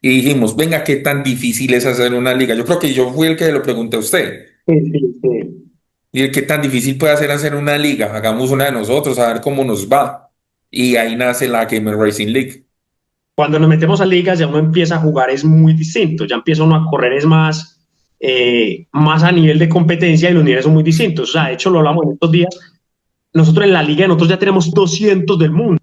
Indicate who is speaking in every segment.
Speaker 1: y dijimos, venga, ¿qué tan difícil es hacer una liga? Yo creo que yo fui el que lo pregunté a usted.
Speaker 2: Sí, sí, sí.
Speaker 1: ¿Y qué tan difícil puede hacer una liga? Hagamos una de nosotros, a ver cómo nos va. Y ahí nace la Gamer Racing League.
Speaker 2: Cuando nos metemos a ligas ya uno empieza a jugar es muy distinto, ya empieza uno a correr es más a nivel de competencia y los niveles son muy distintos. O sea, de hecho lo hablamos en estos días, nosotros en la liga, nosotros ya tenemos 200 del mundo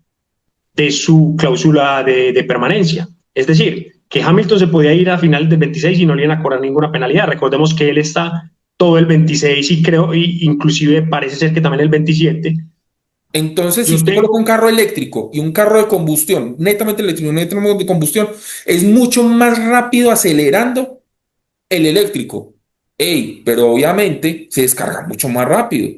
Speaker 2: de su cláusula de permanencia. Es decir, que Hamilton se podía ir a final del 26 y no le iban a cobrar ninguna penalidad. Recordemos que él está todo el 26 y creo, y inclusive parece ser que también el 27.
Speaker 1: Entonces, si
Speaker 2: Yo
Speaker 1: usted coloca
Speaker 2: tengo,
Speaker 1: un carro eléctrico y un carro de combustión, netamente eléctrico, netamente de combustión, es mucho más rápido acelerando el eléctrico. Ey, pero obviamente se descarga mucho más rápido.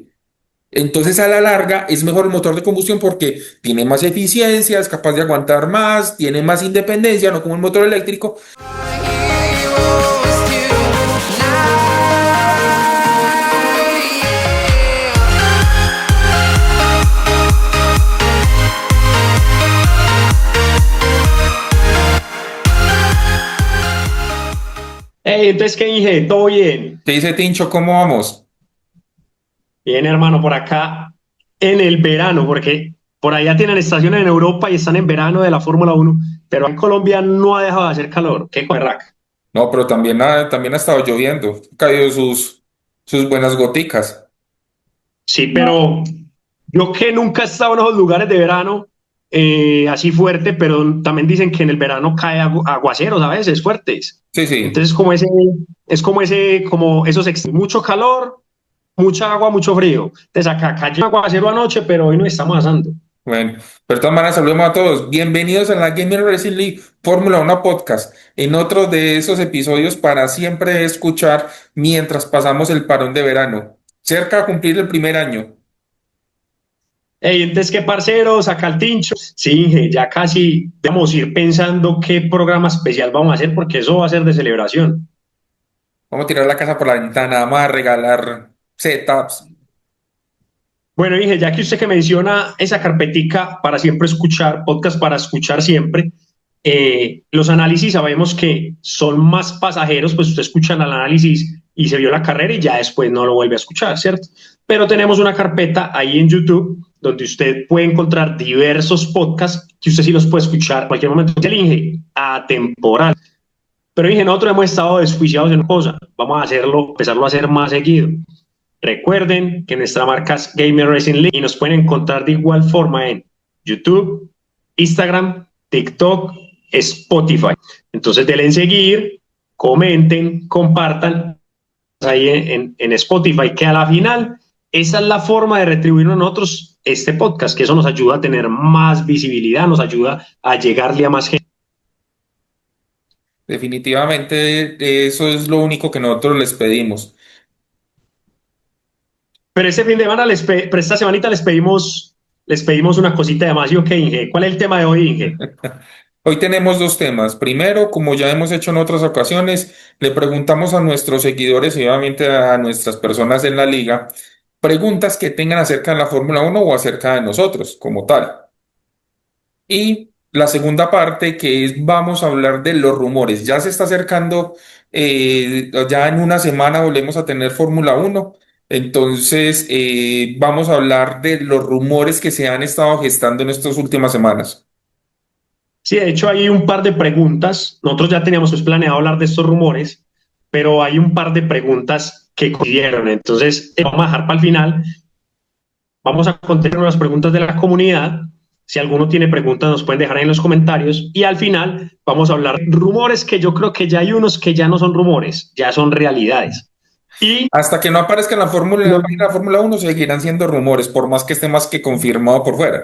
Speaker 1: Entonces, a la larga, es mejor el motor de combustión porque tiene más eficiencia, es capaz de aguantar más, tiene más independencia, no como el motor eléctrico.
Speaker 2: hey, entonces, ¿qué dije? ¿Todo bien?
Speaker 1: Te dice Tincho, ¿cómo vamos?
Speaker 2: Bien, hermano, por acá en el verano, porque por allá tienen estaciones en Europa y están en verano de la Fórmula Uno, pero en Colombia no ha dejado de hacer calor. Qué berraca.
Speaker 1: No, pero también ha estado lloviendo, han caído sus buenas goticas.
Speaker 2: Sí, pero yo que nunca he estado en esos lugares de verano así fuerte, pero también dicen que en el verano cae aguaceros a veces fuertes.
Speaker 1: Sí, sí.
Speaker 2: Entonces, como esos mucho calor, mucha agua, mucho frío. Entonces, acá cayó un aguacero anoche, pero hoy no estamos asando.
Speaker 1: Bueno, pero de todas maneras, saludemos a todos. Bienvenidos a la Gamer Racing League Fórmula 1 Podcast, en otro de esos episodios para siempre escuchar mientras pasamos el parón de verano. Cerca de cumplir el primer año.
Speaker 2: Hey, entonces, qué parceros, acá el tincho. Sí, Inge, ya casi vamos a ir pensando qué programa especial vamos a hacer, porque eso va a ser de celebración.
Speaker 1: Vamos a tirar la casa por la ventana, vamos a regalar setups.
Speaker 2: Bueno, Inge, ya que usted que menciona esa carpetica para siempre escuchar, podcast para escuchar siempre, los análisis sabemos que son más pasajeros, pues usted escucha el análisis y se vio la carrera y ya después no lo vuelve a escuchar, ¿cierto? Pero tenemos una carpeta ahí en YouTube donde usted puede encontrar diversos podcasts que usted sí los puede escuchar en cualquier momento. El Inge, atemporal. Pero Inge, nosotros hemos estado desjuiciados en cosas, vamos a hacerlo, empezarlo a hacer más seguido. Recuerden que nuestra marca es Gamer Racing League y nos pueden encontrar de igual forma en YouTube, Instagram, TikTok, Spotify. Entonces denle en seguir, comenten, compartan ahí en Spotify, que a la final esa es la forma de retribuirnos a nosotros este podcast, que eso nos ayuda a tener más visibilidad, nos ayuda a llegarle a más gente.
Speaker 1: Definitivamente, eso es lo único que nosotros les pedimos.
Speaker 2: Pero este fin de semana, pero esta semanita les pedimos una cosita de más. ¿Y ok, Inge? ¿Cuál es el tema de hoy, Inge?
Speaker 1: Hoy tenemos dos temas. Primero, como ya hemos hecho en otras ocasiones, le preguntamos a nuestros seguidores y obviamente a nuestras personas en la liga preguntas que tengan acerca de la Fórmula 1 o acerca de nosotros como tal. Y la segunda parte que es vamos a hablar de los rumores. Ya se está acercando, ya en una semana volvemos a tener Fórmula 1. Entonces, vamos a hablar de los rumores que se han estado gestando en estas últimas semanas.
Speaker 2: Sí, de hecho hay un par de preguntas. Nosotros ya teníamos pues, planeado hablar de estos rumores, pero hay un par de preguntas que coincidieron. Entonces, vamos a dejar para el final. Vamos a contestar unas preguntas de la comunidad. Si alguno tiene preguntas, nos pueden dejar ahí en los comentarios. Y al final vamos a hablar de rumores que yo creo que ya hay unos que ya no son rumores, ya son realidades. Y
Speaker 1: Hasta que no aparezca en en la
Speaker 2: los
Speaker 1: página de la Fórmula 1 seguirán siendo rumores, por más que esté más que confirmado por fuera.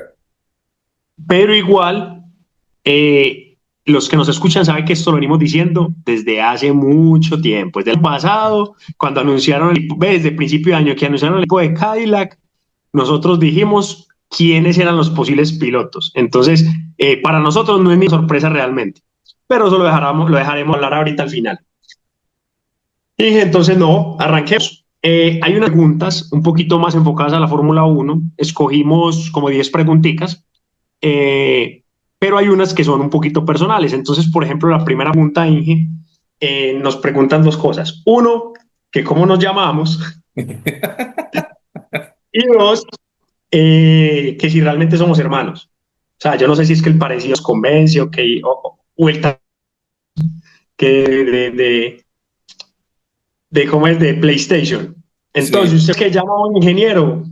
Speaker 2: pero igual, los que nos escuchan saben que esto lo venimos diciendo desde hace mucho tiempo, desde el pasado, cuando anunciaron, desde el principio de año que anunciaron el equipo de Cadillac, nosotros dijimos quiénes eran los posibles pilotos. Entonces, para nosotros no es ni sorpresa realmente, pero eso lo dejaremos hablar ahorita al final. Y entonces, no, arranquemos. Hay unas preguntas un poquito más enfocadas a la Fórmula 1. Escogimos como 10 preguntitas. Eh, pero hay unas que son un poquito personales. Entonces, por ejemplo, la primera pregunta, Inge, nos preguntan dos cosas. Uno, que cómo nos llamamos, y dos, que si realmente somos hermanos. O sea, yo no sé si es que el parecido nos convence o el que de cómo es de PlayStation. Entonces,
Speaker 1: Sí.
Speaker 2: usted que llama a un ingeniero.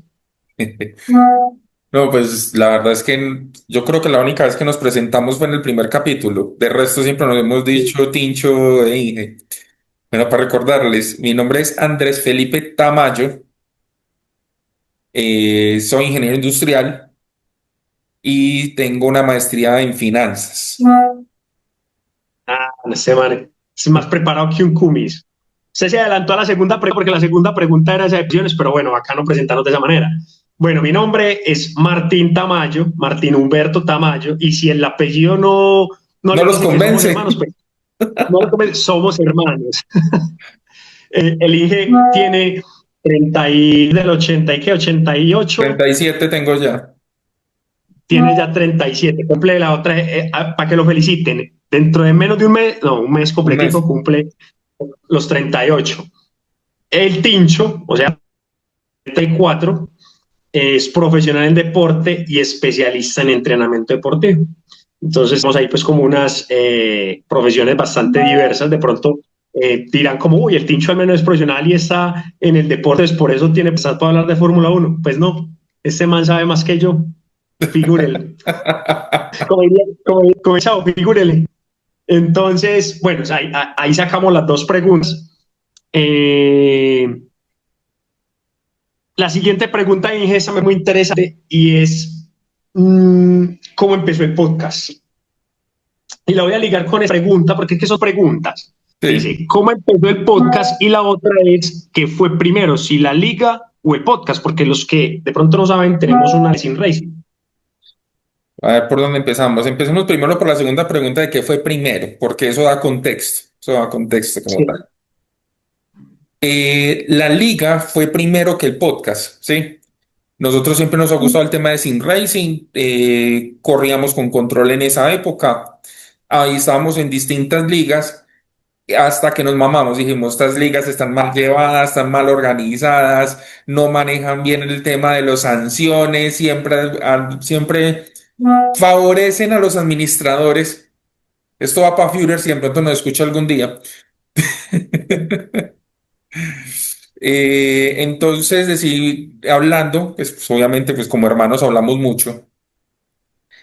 Speaker 1: No, pues la verdad es que yo creo que la única vez que nos presentamos fue en el primer capítulo. De resto siempre nos hemos dicho Tincho e Inge. Bueno, para recordarles, mi nombre es Andrés Felipe Tamayo, soy ingeniero industrial y tengo una maestría en finanzas.
Speaker 2: Ah, este man es más preparado que un cumis. Usted se adelantó a la segunda pregunta porque la segunda pregunta era esa de opciones, pero bueno, acá no presentamos de esa manera. Bueno, mi nombre es Martín Tamayo, Martín Humberto Tamayo, y si el apellido no
Speaker 1: ¿No
Speaker 2: le
Speaker 1: los
Speaker 2: dice que somos
Speaker 1: convence?
Speaker 2: hermanos, pues no le convence, somos hermanos. El Inge tiene 30 del 80 y qué, 88,
Speaker 1: 37 tengo ya.
Speaker 2: tiene ya 37, cumple la otra, para que lo feliciten. Dentro de menos de un mes, no, un mes
Speaker 1: Un mes.
Speaker 2: completico, cumple los 38. El Tincho, o sea, 34, es profesional en deporte y especialista en entrenamiento deportivo. Entonces, tenemos ahí pues como unas profesiones bastante diversas. De pronto dirán como, uy, el Tincho al menos es profesional y está en el deporte, pues por eso tiene pesar para hablar de Fórmula 1. Pues no, este man sabe más que yo, figúrele. Como chavo, figúrele. Entonces, bueno, ahí sacamos las dos preguntas. Eh, la siguiente pregunta, Inge, es muy interesante y es ¿cómo empezó el podcast? Y la voy a ligar con esa pregunta porque es que son preguntas.
Speaker 1: Sí.
Speaker 2: Dice, ¿cómo empezó el podcast? Y la otra es, ¿qué fue primero, si la liga o el podcast? Porque los que de pronto no saben, tenemos una sin Racing.
Speaker 1: A ver por dónde empezamos. Empecemos primero por la segunda pregunta de qué fue primero, porque eso da contexto. Eso da contexto como
Speaker 2: Sí,
Speaker 1: tal. La liga fue primero que el podcast, ¿sí? Nosotros siempre nos ha gustado el tema de Sim Racing, corríamos con control en esa época, ahí estábamos en distintas ligas, hasta que nos mamamos, dijimos, estas ligas están mal llevadas, están mal organizadas, no manejan bien el tema de las sanciones, siempre favorecen a los administradores. Esto va para Führer, si de pronto nos escucha algún día. Entonces, decidí, hablando, pues obviamente, pues como hermanos hablamos mucho.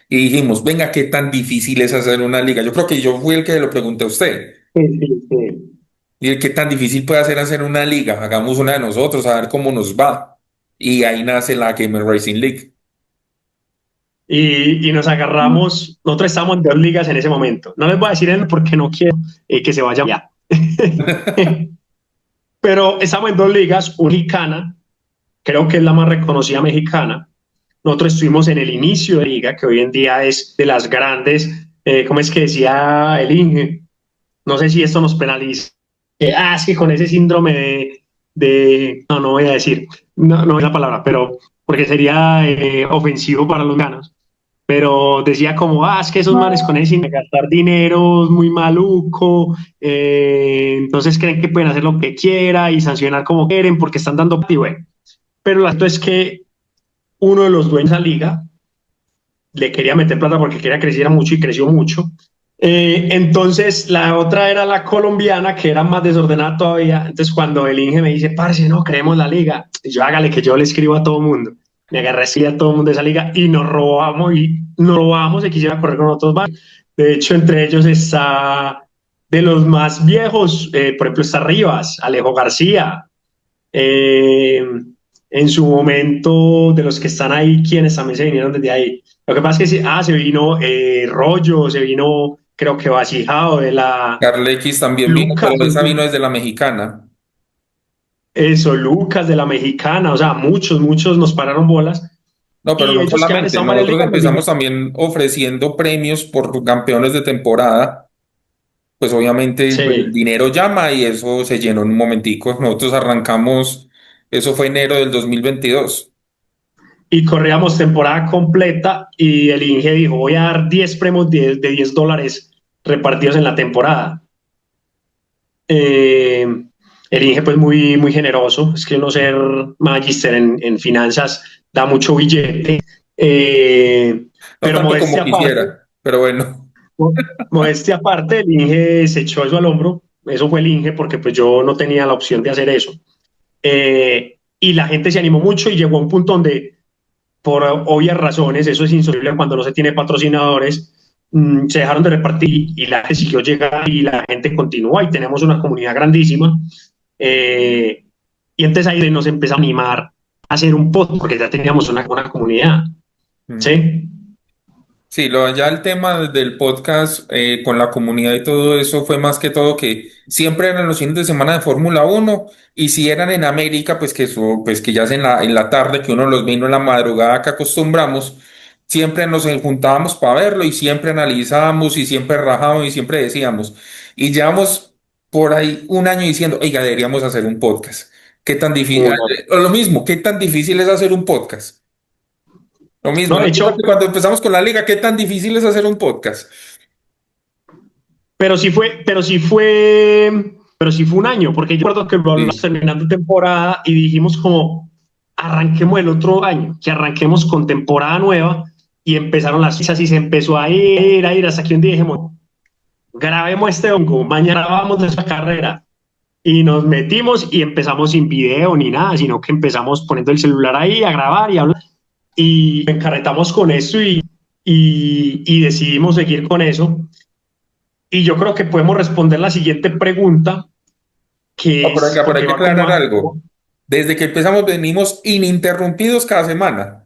Speaker 1: Y dijimos, venga, ¿qué tan difícil es hacer una liga? Yo creo que yo fui el que lo pregunté a usted.
Speaker 2: sí, sí, sí.
Speaker 1: Y qué tan difícil puede hacer una liga. Hagamos una de nosotros, a ver cómo nos va. Y ahí nace la Gamer Racing League.
Speaker 2: Y nos agarramos, nosotros estábamos en dos ligas en ese momento. No les voy a decir el porque no quiero que se vaya ya. Pero estamos en dos ligas, una mexicana, creo que es la más reconocida mexicana. Nosotros estuvimos en el inicio de la liga, que hoy en día es de las grandes, ¿cómo es que decía el Inge? No sé si esto nos penaliza. Es que con ese síndrome no voy a decir, no es la palabra, pero porque sería ofensivo para los ganos. Pero decía como, es que esos manes con ese sin gastar dinero es muy maluco, entonces creen que pueden hacer lo que quiera y sancionar como quieren porque están dando y bueno. Pero la verdad es que uno de los dueños de la liga le quería meter plata porque quería que creciera mucho y creció mucho. Entonces la otra era la colombiana, que era más desordenada todavía. Entonces cuando el Inge me dice, parce, no, creemos la liga, y yo hágale que yo le escribo a todo el mundo. Me agarré así a todo el mundo de esa liga y nos robamos y quisiera correr con otros más. De hecho, entre ellos está de los más viejos, por ejemplo, está Rivas, Alejo García, eh, en su momento, de los que están ahí, quienes también se vinieron desde ahí. Lo que pasa es que se vino Rollo, se vino, creo que Vasijao de la
Speaker 1: Carl X también vino,
Speaker 2: Lucas,
Speaker 1: pero esa vino desde la mexicana.
Speaker 2: eso, Lucas de la Mexicana, o sea, muchos nos pararon bolas.
Speaker 1: No, pero
Speaker 2: Y
Speaker 1: no
Speaker 2: ellos que han
Speaker 1: solamente,
Speaker 2: estado en varias
Speaker 1: nosotros
Speaker 2: ligas nos
Speaker 1: empezamos
Speaker 2: dijeron,
Speaker 1: también ofreciendo premios por campeones de temporada. Pues obviamente el
Speaker 2: sí,
Speaker 1: dinero llama y eso se llenó en un momentico. Nosotros arrancamos, eso fue enero del 2022.
Speaker 2: y corríamos temporada completa y el Inge dijo, voy a dar 10 premios de $10 repartidos en la temporada. El Inge pues muy, muy generoso, es que uno ser magister en finanzas da mucho billete,
Speaker 1: No
Speaker 2: pero
Speaker 1: tanto como quisiera, pero bueno.
Speaker 2: modestia aparte, el Inge se echó eso al hombro, eso fue el Inge porque pues yo no tenía la opción de hacer eso. Y la gente se animó mucho y llegó a un punto donde, por obvias razones, eso es insoluble cuando no se tiene patrocinadores, se dejaron de repartir y la gente siguió llegando y la gente continúa y tenemos una comunidad grandísima. Y entonces ahí nos empezamos a animar a hacer un podcast porque ya teníamos una comunidad.
Speaker 1: Mm.
Speaker 2: ¿Sí?
Speaker 1: Sí, ya el tema del podcast con la comunidad y todo eso fue más que todo que siempre eran los fines de semana de Fórmula 1 y si eran en América, pues que eso, pues que ya es en la tarde, que uno los vino en la madrugada que acostumbramos, siempre nos juntábamos para verlo y siempre analizábamos y siempre rajábamos y siempre decíamos. Y llevamos por ahí un año diciendo, oiga, deberíamos hacer un podcast. ¿Qué tan difícil? O lo mismo, ¿qué tan difícil es hacer un podcast? Lo mismo,
Speaker 2: No,
Speaker 1: lo
Speaker 2: de
Speaker 1: mismo
Speaker 2: hecho,
Speaker 1: que cuando empezamos con la liga, ¿qué tan difícil es hacer un podcast?
Speaker 2: pero sí fue un año, porque yo recuerdo que lo hablamos
Speaker 1: Sí.
Speaker 2: terminando temporada y dijimos como, arranquemos el otro año, que arranquemos con temporada nueva y empezaron las fechas y se empezó a ir, hasta que un día dijimos, grabemos este hongo, mañana vamos de esa carrera. Y nos metimos y empezamos sin video ni nada, sino que empezamos poniendo el celular ahí a grabar y hablar. Y encarretamos con eso y decidimos seguir con eso. Y yo creo que podemos responder la siguiente pregunta,
Speaker 1: No,
Speaker 2: que
Speaker 1: pero
Speaker 2: es
Speaker 1: venga, pero hay
Speaker 2: porque
Speaker 1: que
Speaker 2: va como
Speaker 1: aclarar algo. Desde que empezamos venimos ininterrumpidos cada semana.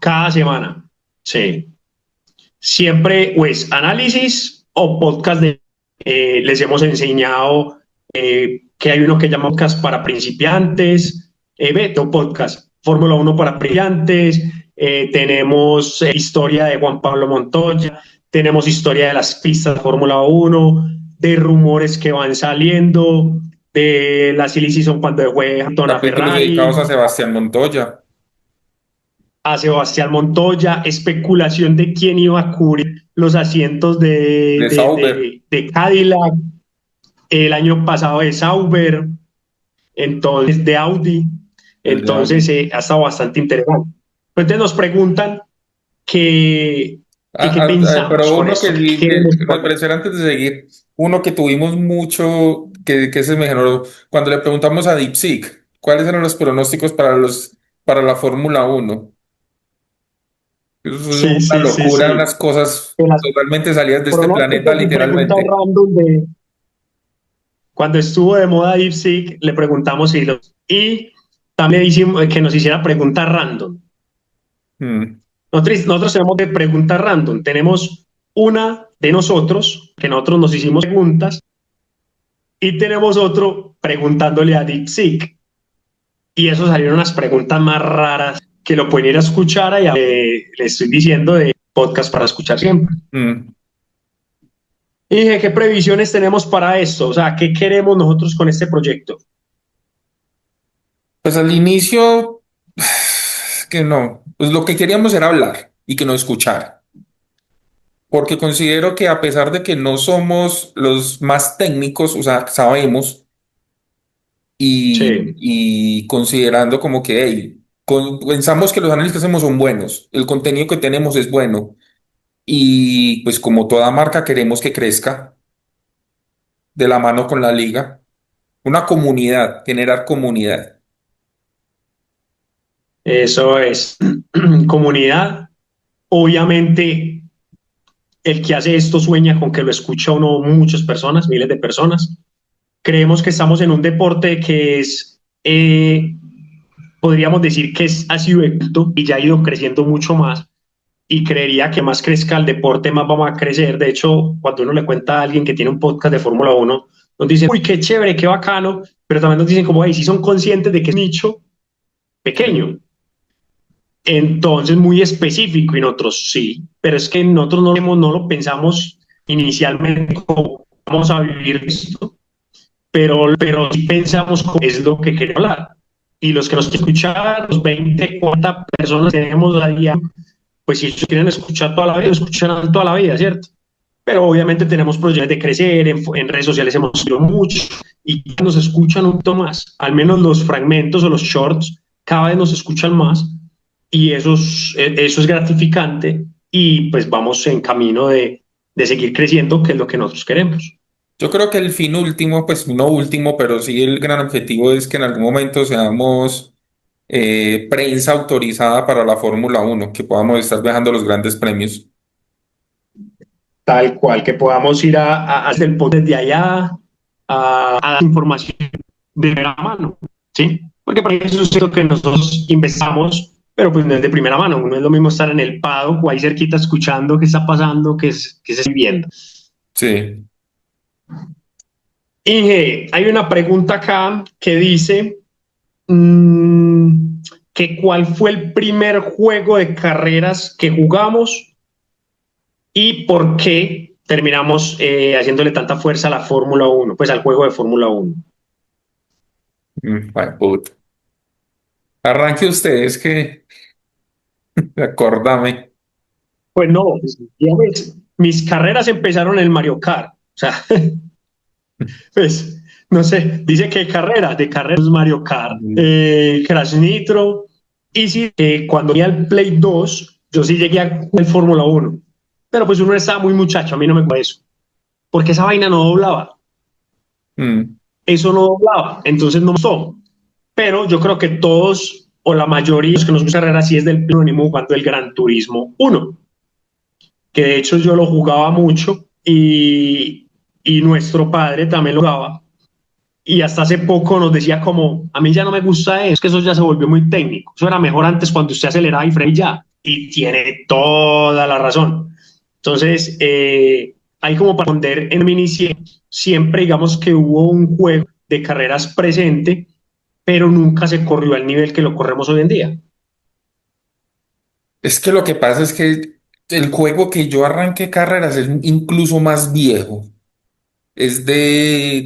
Speaker 2: cada semana. Sí. Siempre o es análisis o podcast les hemos enseñado que hay uno que llama podcast para principiantes, Beto Podcast, Fórmula 1 para principiantes, tenemos historia de Juan Pablo Montoya, tenemos historia de las pistas de Fórmula 1, de rumores que van saliendo, de la silly season cuando fue Hamilton a
Speaker 1: Capítulos dedicados a
Speaker 2: Ferrari,
Speaker 1: Sebastián Montoya,
Speaker 2: a Sebastián Montoya, especulación de quién iba a cubrir los asientos
Speaker 1: de Sauber.
Speaker 2: de Cadillac, el año pasado de Sauber, entonces de Audi,
Speaker 1: El de
Speaker 2: entonces
Speaker 1: Audi.
Speaker 2: ha estado bastante interesante. Entonces nos preguntan qué pensamos
Speaker 1: Pero
Speaker 2: con
Speaker 1: uno
Speaker 2: esto, qué
Speaker 1: que
Speaker 2: queremos
Speaker 1: me pareció antes de seguir, uno que tuvimos mucho, que ese me generó, cuando le preguntamos a DeepSeek, ¿cuáles eran los pronósticos para la Fórmula 1? Eso es
Speaker 2: Sí,
Speaker 1: una
Speaker 2: sí, sí,
Speaker 1: locura,
Speaker 2: sí.
Speaker 1: unas cosas
Speaker 2: En las
Speaker 1: totalmente salidas de este planeta,
Speaker 2: pronósticos y preguntas
Speaker 1: literalmente.
Speaker 2: random cuando estuvo de moda DeepSeek, le preguntamos y también hicimos que nos hiciera preguntas random.
Speaker 1: Mm.
Speaker 2: Nosotros tenemos de preguntas random. Tenemos una de nosotros, que nosotros nos hicimos preguntas, y tenemos otro preguntándole a DeepSeek. Y eso salieron unas preguntas más raras que lo pueden ir a escuchar. Y le estoy diciendo de podcast para escuchar siempre.
Speaker 1: Mm.
Speaker 2: Y dije, ¿qué previsiones tenemos para esto? O sea, ¿qué queremos nosotros con este proyecto?
Speaker 1: Pues al inicio, que no, pues lo que queríamos era hablar y que nos escuchara, porque considero que a pesar de que no somos los más técnicos, o sea, sabemos
Speaker 2: Sí,
Speaker 1: y considerando como que, hey, pensamos que los análisis que hacemos son buenos, el contenido que tenemos es bueno y pues como toda marca queremos que crezca de la mano con la liga, una comunidad, generar comunidad.
Speaker 2: eso es. Comunidad. Obviamente, el que hace esto sueña con que lo escucha uno muchas personas, miles de personas. Creemos que estamos en un deporte que podríamos decir que ha sido éxito y ya ha ido creciendo mucho más. Y creería que más crezca el deporte, más vamos a crecer. De hecho, cuando uno le cuenta a alguien que tiene un podcast de Fórmula 1, nos dicen, uy, qué chévere, qué bacano, pero también nos dicen como, hey, sí son conscientes de que es un nicho pequeño, entonces muy específico, y nosotros sí, pero es que nosotros no lo pensamos inicialmente como vamos a vivir esto, pero sí pensamos como es lo que queremos hablar. y los que nos quieren escuchar, los 20, 40 personas que tenemos a día, pues si ellos quieren escuchar toda la vida, escucharán toda la vida, ¿cierto? Pero obviamente tenemos proyectos de crecer, en redes sociales hemos subido mucho y nos escuchan un poquito más, al menos los fragmentos o los shorts cada vez nos escuchan más y eso es gratificante y pues vamos en camino de seguir creciendo, que es lo que nosotros queremos.
Speaker 1: Yo creo que el fin último, pues no último, pero sí el gran objetivo es que en algún momento seamos prensa autorizada para la Fórmula 1, que podamos estar viajando a los grandes premios.
Speaker 2: Tal cual, que podamos ir a hacer el podcast de allá, a dar información de primera mano, ¿sí? Porque por eso es lo que nosotros investigamos, pero pues no es de primera mano, no es lo mismo estar en el paddock o ahí cerquita escuchando qué está pasando, qué se está viendo.
Speaker 1: Sí.
Speaker 2: Inge, hay una pregunta acá que dice mmm, que cuál fue el primer juego de carreras que jugamos y por qué terminamos haciéndole tanta fuerza a la Fórmula 1, pues al juego de Fórmula 1.
Speaker 1: Bueno, puta. Arranque ustedes que acordame.
Speaker 2: Pues no, pues, digamos, mis carreras empezaron en el Mario Kart. O sea, pues, no sé, dice que carrera, de carreras Mario Kart, Crash Nitro. Y sí, cuando venía el Play 2, yo sí llegué a el Fórmula 1. Pero pues uno estaba muy muchacho, a mí no me gusta eso. Porque esa vaina no doblaba.
Speaker 1: Mm,
Speaker 2: Eso no doblaba, entonces no me gustó. Pero yo creo que todos, o la mayoría de los que nos gusta carrera, sí es del anónimo jugando el Gran Turismo 1, que de hecho yo lo jugaba mucho y nuestro padre también lo jugaba. Y hasta hace poco nos decía como, a mí ya no me gusta eso, es que eso ya se volvió muy técnico. Eso era mejor antes cuando usted aceleraba y frena y ya. Y tiene toda la razón. Entonces, hay como para responder en mi inicio, siempre digamos que hubo un juego de carreras presente, pero nunca se corrió al nivel que lo corremos hoy en día.
Speaker 1: Es que lo que pasa es que el juego que yo arranqué carreras es incluso más viejo. Es ni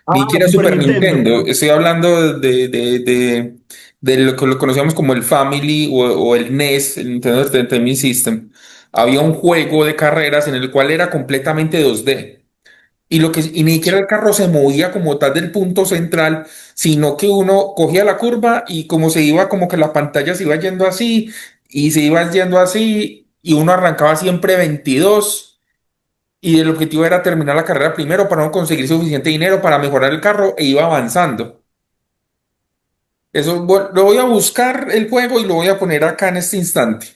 Speaker 2: Ah,
Speaker 1: siquiera
Speaker 2: Super
Speaker 1: Super
Speaker 2: Nintendo.
Speaker 1: Nintendo. Estoy hablando de lo que lo conocíamos como el Family o el NES, el Nintendo Entertainment System. Había un juego de carreras en el cual era completamente 2D. Y ni siquiera el carro se movía como tal del punto central, sino que uno cogía la curva y como se iba, como que la pantalla se iba yendo así y se iba yendo así y uno arrancaba siempre 22 y el objetivo era terminar la carrera primero para no conseguir suficiente dinero para mejorar el carro e iba avanzando. Eso lo voy a buscar el juego y lo voy a poner acá en este instante.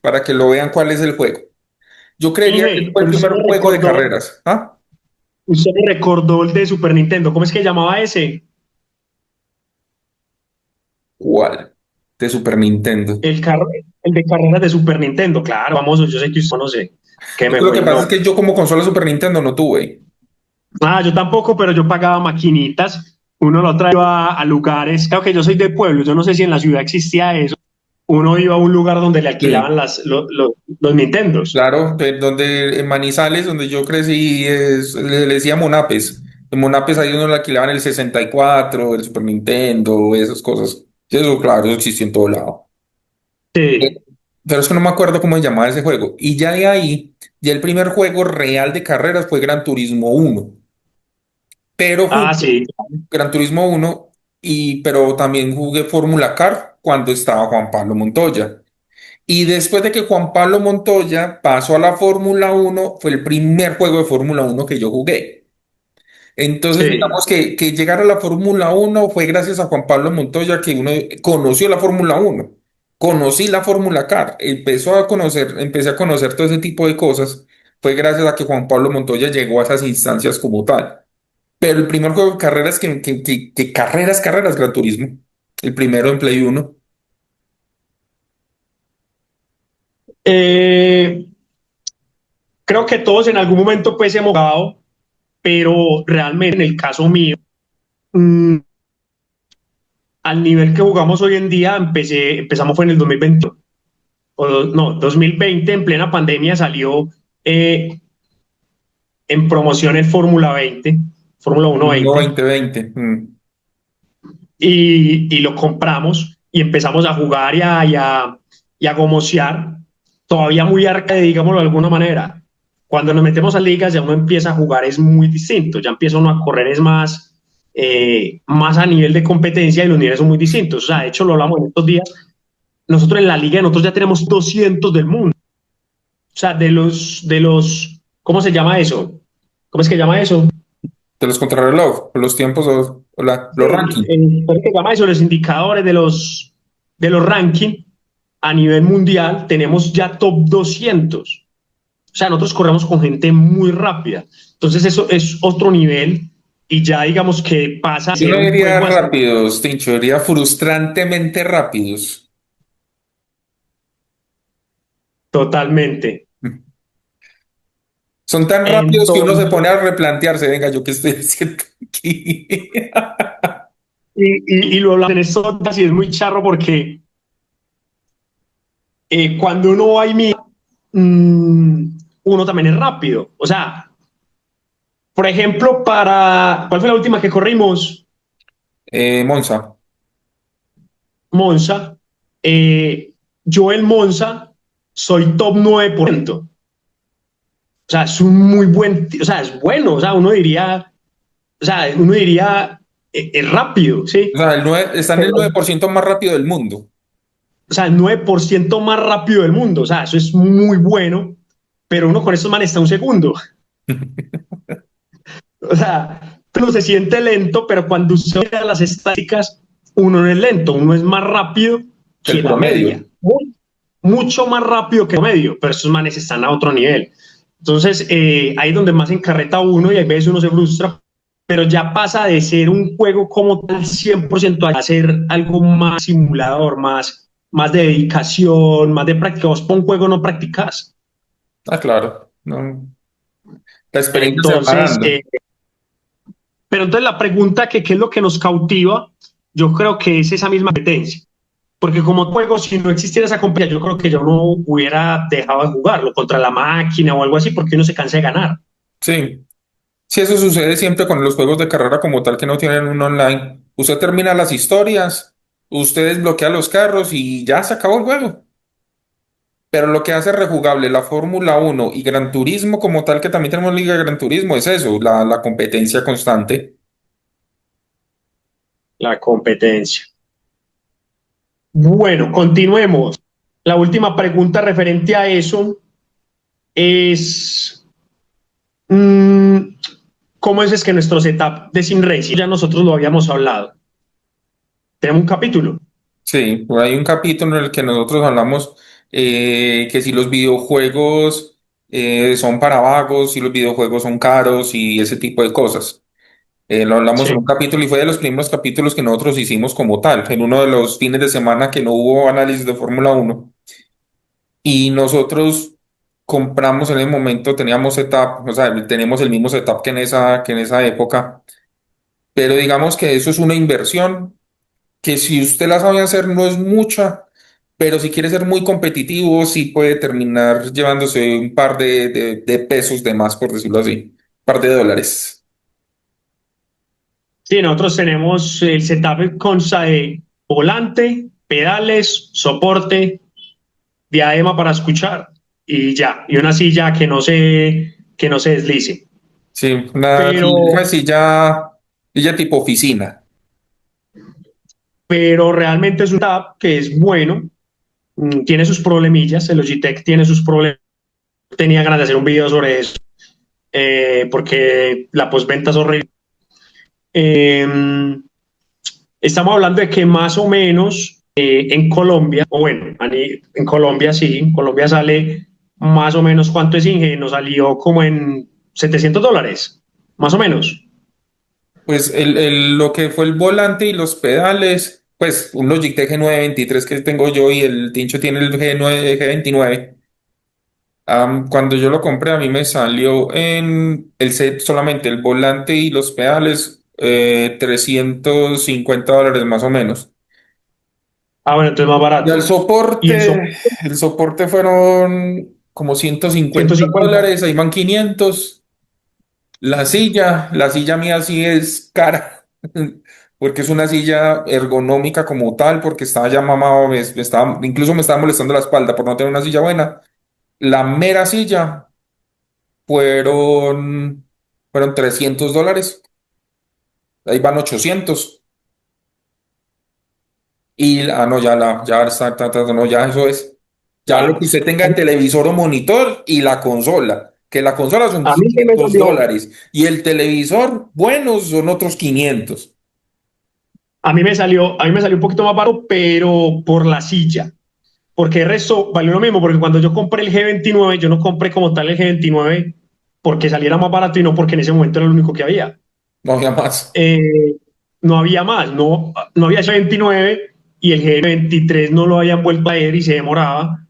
Speaker 1: Para que lo vean cuál es el juego. Yo creería que ese fue el
Speaker 2: Pero
Speaker 1: primer juego de carreras. ¿Ah?
Speaker 2: usted me recordó el de Super Nintendo. ¿Cómo es que llamaba ese?
Speaker 1: ¿Cuál? De Super Nintendo.
Speaker 2: El de carreras de Super Nintendo, claro, famoso. Yo sé que usted no sé, que
Speaker 1: Es
Speaker 2: me
Speaker 1: que lo
Speaker 2: fue
Speaker 1: que
Speaker 2: el
Speaker 1: pasa es
Speaker 2: nombre.
Speaker 1: que yo como consola Super Nintendo no tuve.
Speaker 2: Ah, yo tampoco, pero yo pagaba maquinitas. Uno lo traía a lugares. Claro que yo soy de pueblo, yo no sé si en la ciudad existía eso. Uno iba a un lugar donde le alquilaban
Speaker 1: Sí,
Speaker 2: los Nintendos.
Speaker 1: claro, donde en Manizales, donde yo crecí, le decía Monapes. En Monapes ahí uno le alquilaban el 64, el Super Nintendo, esas cosas. Sí, eso, claro, eso existió en todo lado. Eh,
Speaker 2: Sí.
Speaker 1: Pero es que no me acuerdo cómo se llamaba ese juego. Y ya de ahí, ya el primer juego real de carreras fue Gran Turismo 1. pero
Speaker 2: Ah,
Speaker 1: jugué
Speaker 2: sí.
Speaker 1: Gran Turismo uno pero también jugué Fórmula Car cuando estaba Juan Pablo Montoya. Y después de que Juan Pablo Montoya pasó a la Fórmula uno fue el primer juego de Fórmula uno que yo jugué. Entonces,
Speaker 2: Sí.
Speaker 1: digamos que llegar a la Fórmula uno fue gracias a Juan Pablo Montoya que uno conoció la Fórmula uno, conocí la Fórmula Car, empecé a conocer todo ese tipo de cosas, fue gracias a que Juan Pablo Montoya llegó a esas instancias como tal. Pero el primer juego de carreras que carreras, Gran Turismo, el primero en Play uno.
Speaker 2: Eh, Creo que todos en algún momento pues hemos jugado, pero realmente en el caso mío, mmm, al nivel que jugamos hoy en día, empezamos fue en el 2020, no, 2020 en plena pandemia salió en promoción el Fórmula 20, Fórmula 1
Speaker 1: No
Speaker 2: 20,
Speaker 1: 2020.
Speaker 2: y lo compramos y empezamos a jugar y a gomosear, todavía muy arcade, digámoslo de alguna manera. Cuando nos metemos a ligas ya uno empieza a jugar, es muy distinto, ya empieza uno a correr, es más a nivel de competencia y los niveles son muy distintos. O sea, de hecho lo hablamos en estos días, nosotros en la liga, nosotros ya tenemos 200 del mundo. O sea, ¿cómo se llama eso? ¿Cómo es que llama eso?
Speaker 1: De los contrarreloj, los tiempos los
Speaker 2: Sí,
Speaker 1: rankings.
Speaker 2: ¿cómo se llama eso? Los indicadores de los rankings a nivel mundial, tenemos ya top 200. O sea, nosotros corremos con gente muy rápida. Entonces eso es otro nivel y ya digamos que pasa a
Speaker 1: Yo
Speaker 2: ser
Speaker 1: no
Speaker 2: un
Speaker 1: diría
Speaker 2: juego así
Speaker 1: rápidos, Tincho, diría frustrantemente rápidos.
Speaker 2: totalmente.
Speaker 1: Son tan rápidos que uno se
Speaker 2: Entonces,
Speaker 1: pone a replantearse, venga, ¿yo qué estoy haciendo aquí?
Speaker 2: y lo hablamos en estos días y es muy charro porque cuando uno va y mira, uno también es rápido. O sea, por ejemplo, ¿cuál fue la última que corrimos?
Speaker 1: Monza.
Speaker 2: Monza. Yo en Monza soy top 9%. O sea, es un muy buen, o sea, es bueno, o sea, uno diría, es rápido,
Speaker 1: O
Speaker 2: ¿sí?
Speaker 1: sea, está en el
Speaker 2: Pero,
Speaker 1: 9% más rápido del mundo.
Speaker 2: o sea, el 9% más rápido del mundo, o sea, eso es muy bueno, pero uno con estos manes está un segundo. O sea, uno se siente lento, pero cuando usted mira las estadísticas, uno no es lento, uno es más rápido
Speaker 1: El
Speaker 2: que la
Speaker 1: promedio.
Speaker 2: media. Mucho más rápido que el medio, pero estos manes están a otro nivel. Entonces, ahí es donde más encarreta uno y a veces uno se frustra, pero ya pasa de ser un juego como tal 100% a ser algo más simulador, más de dedicación, más de práctica. Vos por un juego no practicas.
Speaker 1: Ah, claro. No, la experiencia se va
Speaker 2: Entonces,
Speaker 1: dando.
Speaker 2: pero entonces la pregunta que qué es lo que nos cautiva, yo creo que es esa misma competencia. Porque como juego, si no existiera esa competencia, yo creo que yo no hubiera dejado de jugarlo contra la máquina o algo así, porque uno se cansa de ganar.
Speaker 1: Sí. Sí, eso sucede siempre con los juegos de carrera como tal que no tienen un online. Usted termina las historias, usted desbloquea los carros y ya se acabó el juego. Pero lo que hace rejugable la Fórmula uno y Gran Turismo como tal, que también tenemos Liga de Gran Turismo, es eso, la competencia constante.
Speaker 2: La competencia. Bueno, continuemos. La última pregunta referente a eso es, mmm, ¿cómo es que nuestro setup de Sim Racing, ya nosotros lo habíamos hablado? Tenemos un capítulo.
Speaker 1: Sí, pues hay un capítulo en el que nosotros hablamos que si los videojuegos son para vagos, si los videojuegos son caros y ese tipo de cosas. Lo hablamos en un
Speaker 2: Sí.
Speaker 1: capítulo y fue de los primeros capítulos que nosotros hicimos como tal, en uno de los fines de semana que no hubo análisis de Fórmula uno. Y nosotros compramos en el momento, teníamos setup, o sea, tenemos el mismo setup que en esa época, pero digamos que eso es una inversión que si usted la sabe hacer no es mucha, pero si quiere ser muy competitivo, sí puede terminar llevándose un par de pesos de más, por decirlo así, un par de dólares.
Speaker 2: Sí, nosotros tenemos el setup consta de volante, pedales, soporte, diadema para escuchar y ya, y una silla que no se deslice.
Speaker 1: Sí,
Speaker 2: pero,
Speaker 1: una silla tipo oficina.
Speaker 2: pero realmente es un setup que es bueno, tiene sus problemillas, el Logitech tiene sus problemas. Tenía ganas de hacer un video sobre eso, porque la postventa es horrible. Eh, Estamos hablando de que más o menos en Colombia, o bueno, en Colombia sí, en Colombia sale más o menos cuánto es Inge, nos salió como en $700, más o menos.
Speaker 1: Pues lo que fue el volante y los pedales, pues un Logitech G923 que tengo yo y el Tincho tiene el G29. Cuando yo lo compré, a mí me salió en el set solamente el volante y los pedales, $350 más o menos.
Speaker 2: Ah, bueno, entonces más
Speaker 1: Y
Speaker 2: barato. Y
Speaker 1: el soporte fueron como 150
Speaker 2: 150.
Speaker 1: dólares, ahí van 500. La silla mía sí es cara, porque es una silla ergonómica como tal, porque estaba ya mamado, incluso me estaba molestando la espalda por no tener una silla buena. La mera silla fueron $300, ahí van 800. No, no, ya eso es. Ya lo
Speaker 2: Ya.
Speaker 1: que usted tenga en televisor o monitor y la consola, que la consola son
Speaker 2: A mí sí me
Speaker 1: 500
Speaker 2: salió,
Speaker 1: dólares y el televisor, bueno, son otros 500.
Speaker 2: a mí me salió un poquito más barato, pero por la silla. Porque el resto valió lo mismo, porque cuando yo compré el G29, yo no compré como tal el G29 porque saliera más barato y no porque en ese momento era lo único que había.
Speaker 1: No había más.
Speaker 2: eh, no había más, no había ese 29 y el G23 no lo habían vuelto a leer y se demoraba.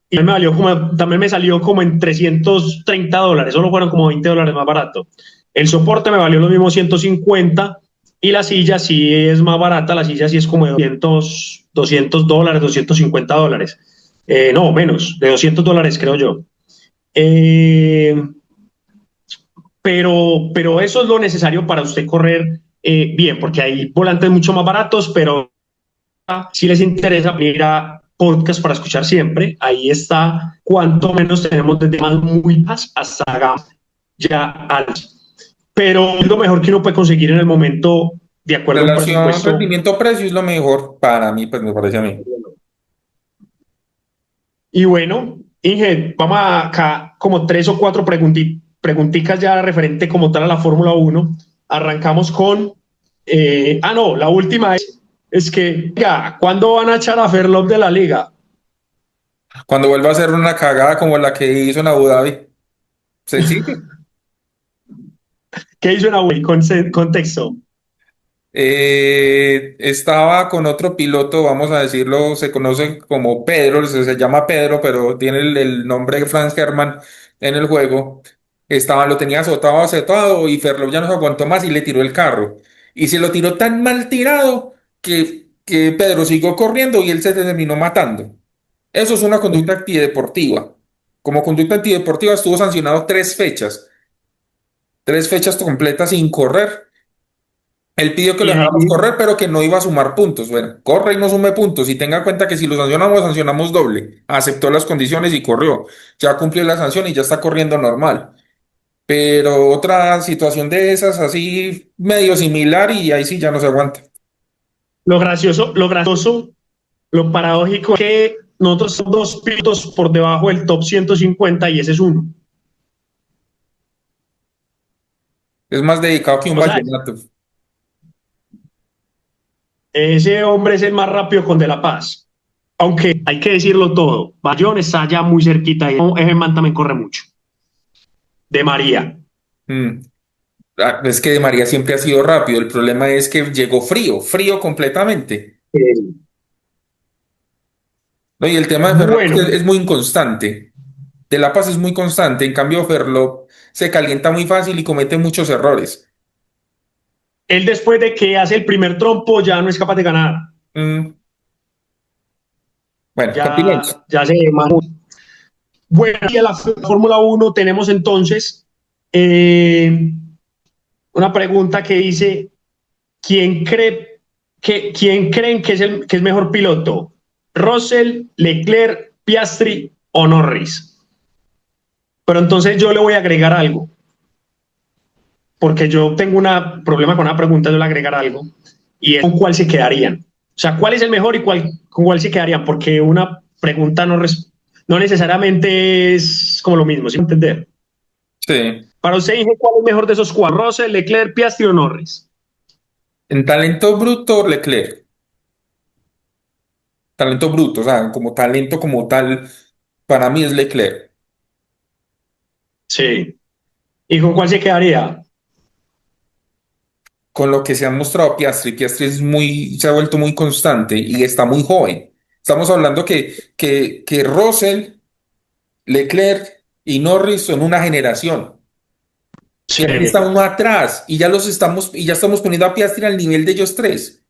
Speaker 2: Y también me salió como en $330, solo fueron como $20 más barato. El soporte me valió lo mismo 150 y la silla sí es más barata, la silla sí es como de $200, $250. No, menos, de $200 creo yo. Eh, pero eso es lo necesario para usted correr bien, porque hay volantes mucho más baratos, pero si les interesa venir a podcast para escuchar siempre, ahí está cuanto menos tenemos de temas muy más hasta gamas ya altas. Pero es lo mejor que uno puede conseguir en el momento de acuerdo a un
Speaker 1: Relación
Speaker 2: presupuesto.
Speaker 1: rendimiento-precio es lo mejor para mí, pues me parece a mí.
Speaker 2: Y bueno, Inge, vamos acá como tres o cuatro preguntitas ya referente como tal a la Fórmula 1. Arrancamos con, no, la última es que, ya, ¿cuándo van a echar a Ferlop de la liga?
Speaker 1: Cuando vuelva a hacer una cagada como la que hizo en Abu Dhabi, sencillo.
Speaker 2: ¿Qué hizo en Abu Dhabi? Contexto.
Speaker 1: Estaba con otro piloto, vamos a decirlo, se conoce como Pedro, se llama Pedro, pero tiene el nombre de Franz Hermann en el juego. Lo tenía azotado y Ferlov ya no se aguantó más y le tiró el carro. Y se lo tiró tan mal tirado que Pedro siguió corriendo y él se terminó matando. Eso es una conducta antideportiva. Como conducta antideportiva estuvo sancionado 3 fechas completas sin correr. Él pidió que lo
Speaker 2: Y
Speaker 1: dejáramos
Speaker 2: ahí,
Speaker 1: correr, pero que no iba a sumar puntos. Bueno, corre y no sume puntos. Y tenga en cuenta que si lo sancionamos, sancionamos doble. Aceptó las condiciones y corrió. Ya cumplió la sanción y ya está corriendo normal. Pero otra situación de esas, así medio similar, y ahí sí ya no se aguanta.
Speaker 2: lo gracioso, lo paradójico es que nosotros somos dos pilotos por debajo del top 150 y ese es uno.
Speaker 1: Es más dedicado que un
Speaker 2: O sea,
Speaker 1: vallenato.
Speaker 2: ese hombre es el más rápido con De La Paz. Aunque hay que decirlo todo, Bayón está ya muy cerquita y ese man también corre mucho. De María.
Speaker 1: Mm. Es que de María siempre ha sido rápido. El problema es que llegó frío, frío completamente. ¿No? Y el tema de Ferrol
Speaker 2: Bueno,
Speaker 1: es muy inconstante. De La Paz es muy constante. En cambio, Ferlop se calienta muy fácil y comete muchos errores.
Speaker 2: él después de que hace el primer trompo ya no es capaz de ganar.
Speaker 1: Mm, Bueno, continuemos.
Speaker 2: Ya se mamó. Bueno, y a la Fórmula 1 tenemos entonces eh, una pregunta que dice, ¿quién creen que es mejor piloto? ¿Russell, Leclerc, Piastri o Norris? Pero entonces yo le voy a agregar algo. porque yo tengo un problema con una pregunta, yo le agregar algo, y es con cuál se quedarían. O sea, ¿cuál es el mejor y con cuál se quedarían? Porque una pregunta no necesariamente es como lo mismo, ¿sí me entender?
Speaker 1: Sí.
Speaker 2: Para usted, dije, ¿cuál es mejor de esos cuatro? ¿Russell, Leclerc, Piastri o Norris?
Speaker 1: En talento bruto, Leclerc. Talento bruto, o sea, como talento como tal, para mí es Leclerc.
Speaker 2: Sí. ¿Y con cuál se quedaría?
Speaker 1: Con lo que se ha mostrado Piastri, Piastri se ha vuelto muy constante y está muy joven. Estamos hablando que Russell, Leclerc y Norris son una generación. Piastri está
Speaker 2: Sí,
Speaker 1: uno atrás y ya estamos poniendo a Piastri al nivel de ellos tres.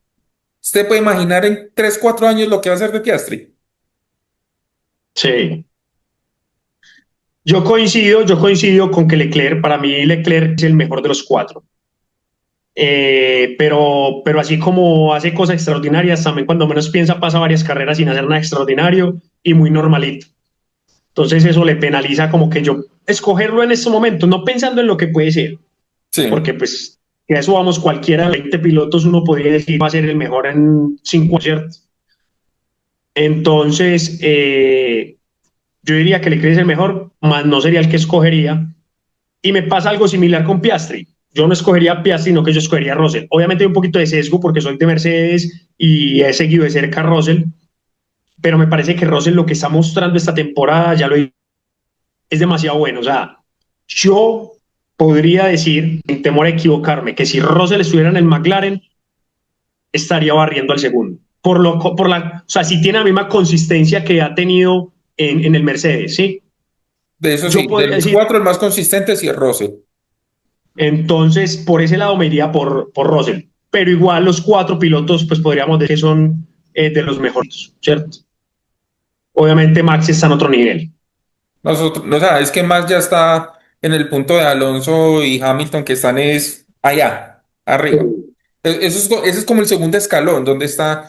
Speaker 1: ¿Usted puede imaginar en 3 4 años lo que va a hacer de Piastri?
Speaker 2: sí. Yo coincido con que Leclerc, para mí Leclerc es el mejor de los cuatro. Pero así como hace cosas extraordinarias, también cuando menos piensa pasa varias carreras sin hacer nada extraordinario y muy normalito. Entonces eso le penaliza como que yo escogerlo en estos momentos, no pensando en lo que puede ser,
Speaker 1: Sí.
Speaker 2: porque pues que a eso vamos cualquiera de 20 pilotos, uno podría decir va a ser el mejor en 5, ¿cierto? Entonces, yo diría que Leclerc es el mejor, más no sería el que escogería. Y me pasa algo similar con Piastri. Yo no escogería a Piastri, sino que yo escogería a Russell. Obviamente hay un poquito de sesgo porque soy de Mercedes y he seguido de cerca a Russell, pero me parece que Russell lo que está mostrando esta temporada, es demasiado bueno. O sea, yo podría decir, sin temor a equivocarme, que si Russell estuviera en el McLaren, estaría barriendo al segundo. O sea, si tiene la misma consistencia que ha tenido en el Mercedes, ¿sí?
Speaker 1: De eso
Speaker 2: Yo
Speaker 1: sí, de
Speaker 2: podría
Speaker 1: los
Speaker 2: decir,
Speaker 1: cuatro el más consistente sí es Russell.
Speaker 2: entonces por ese lado me iría por Russell. Pero igual los cuatro pilotos, pues podríamos decir que son de los mejores, ¿cierto? Obviamente Max está en otro nivel.
Speaker 1: Nosotros, o sea, es que más ya está en el punto de Alonso y Hamilton que están es allá, arriba. Eso ese es como el segundo escalón, donde están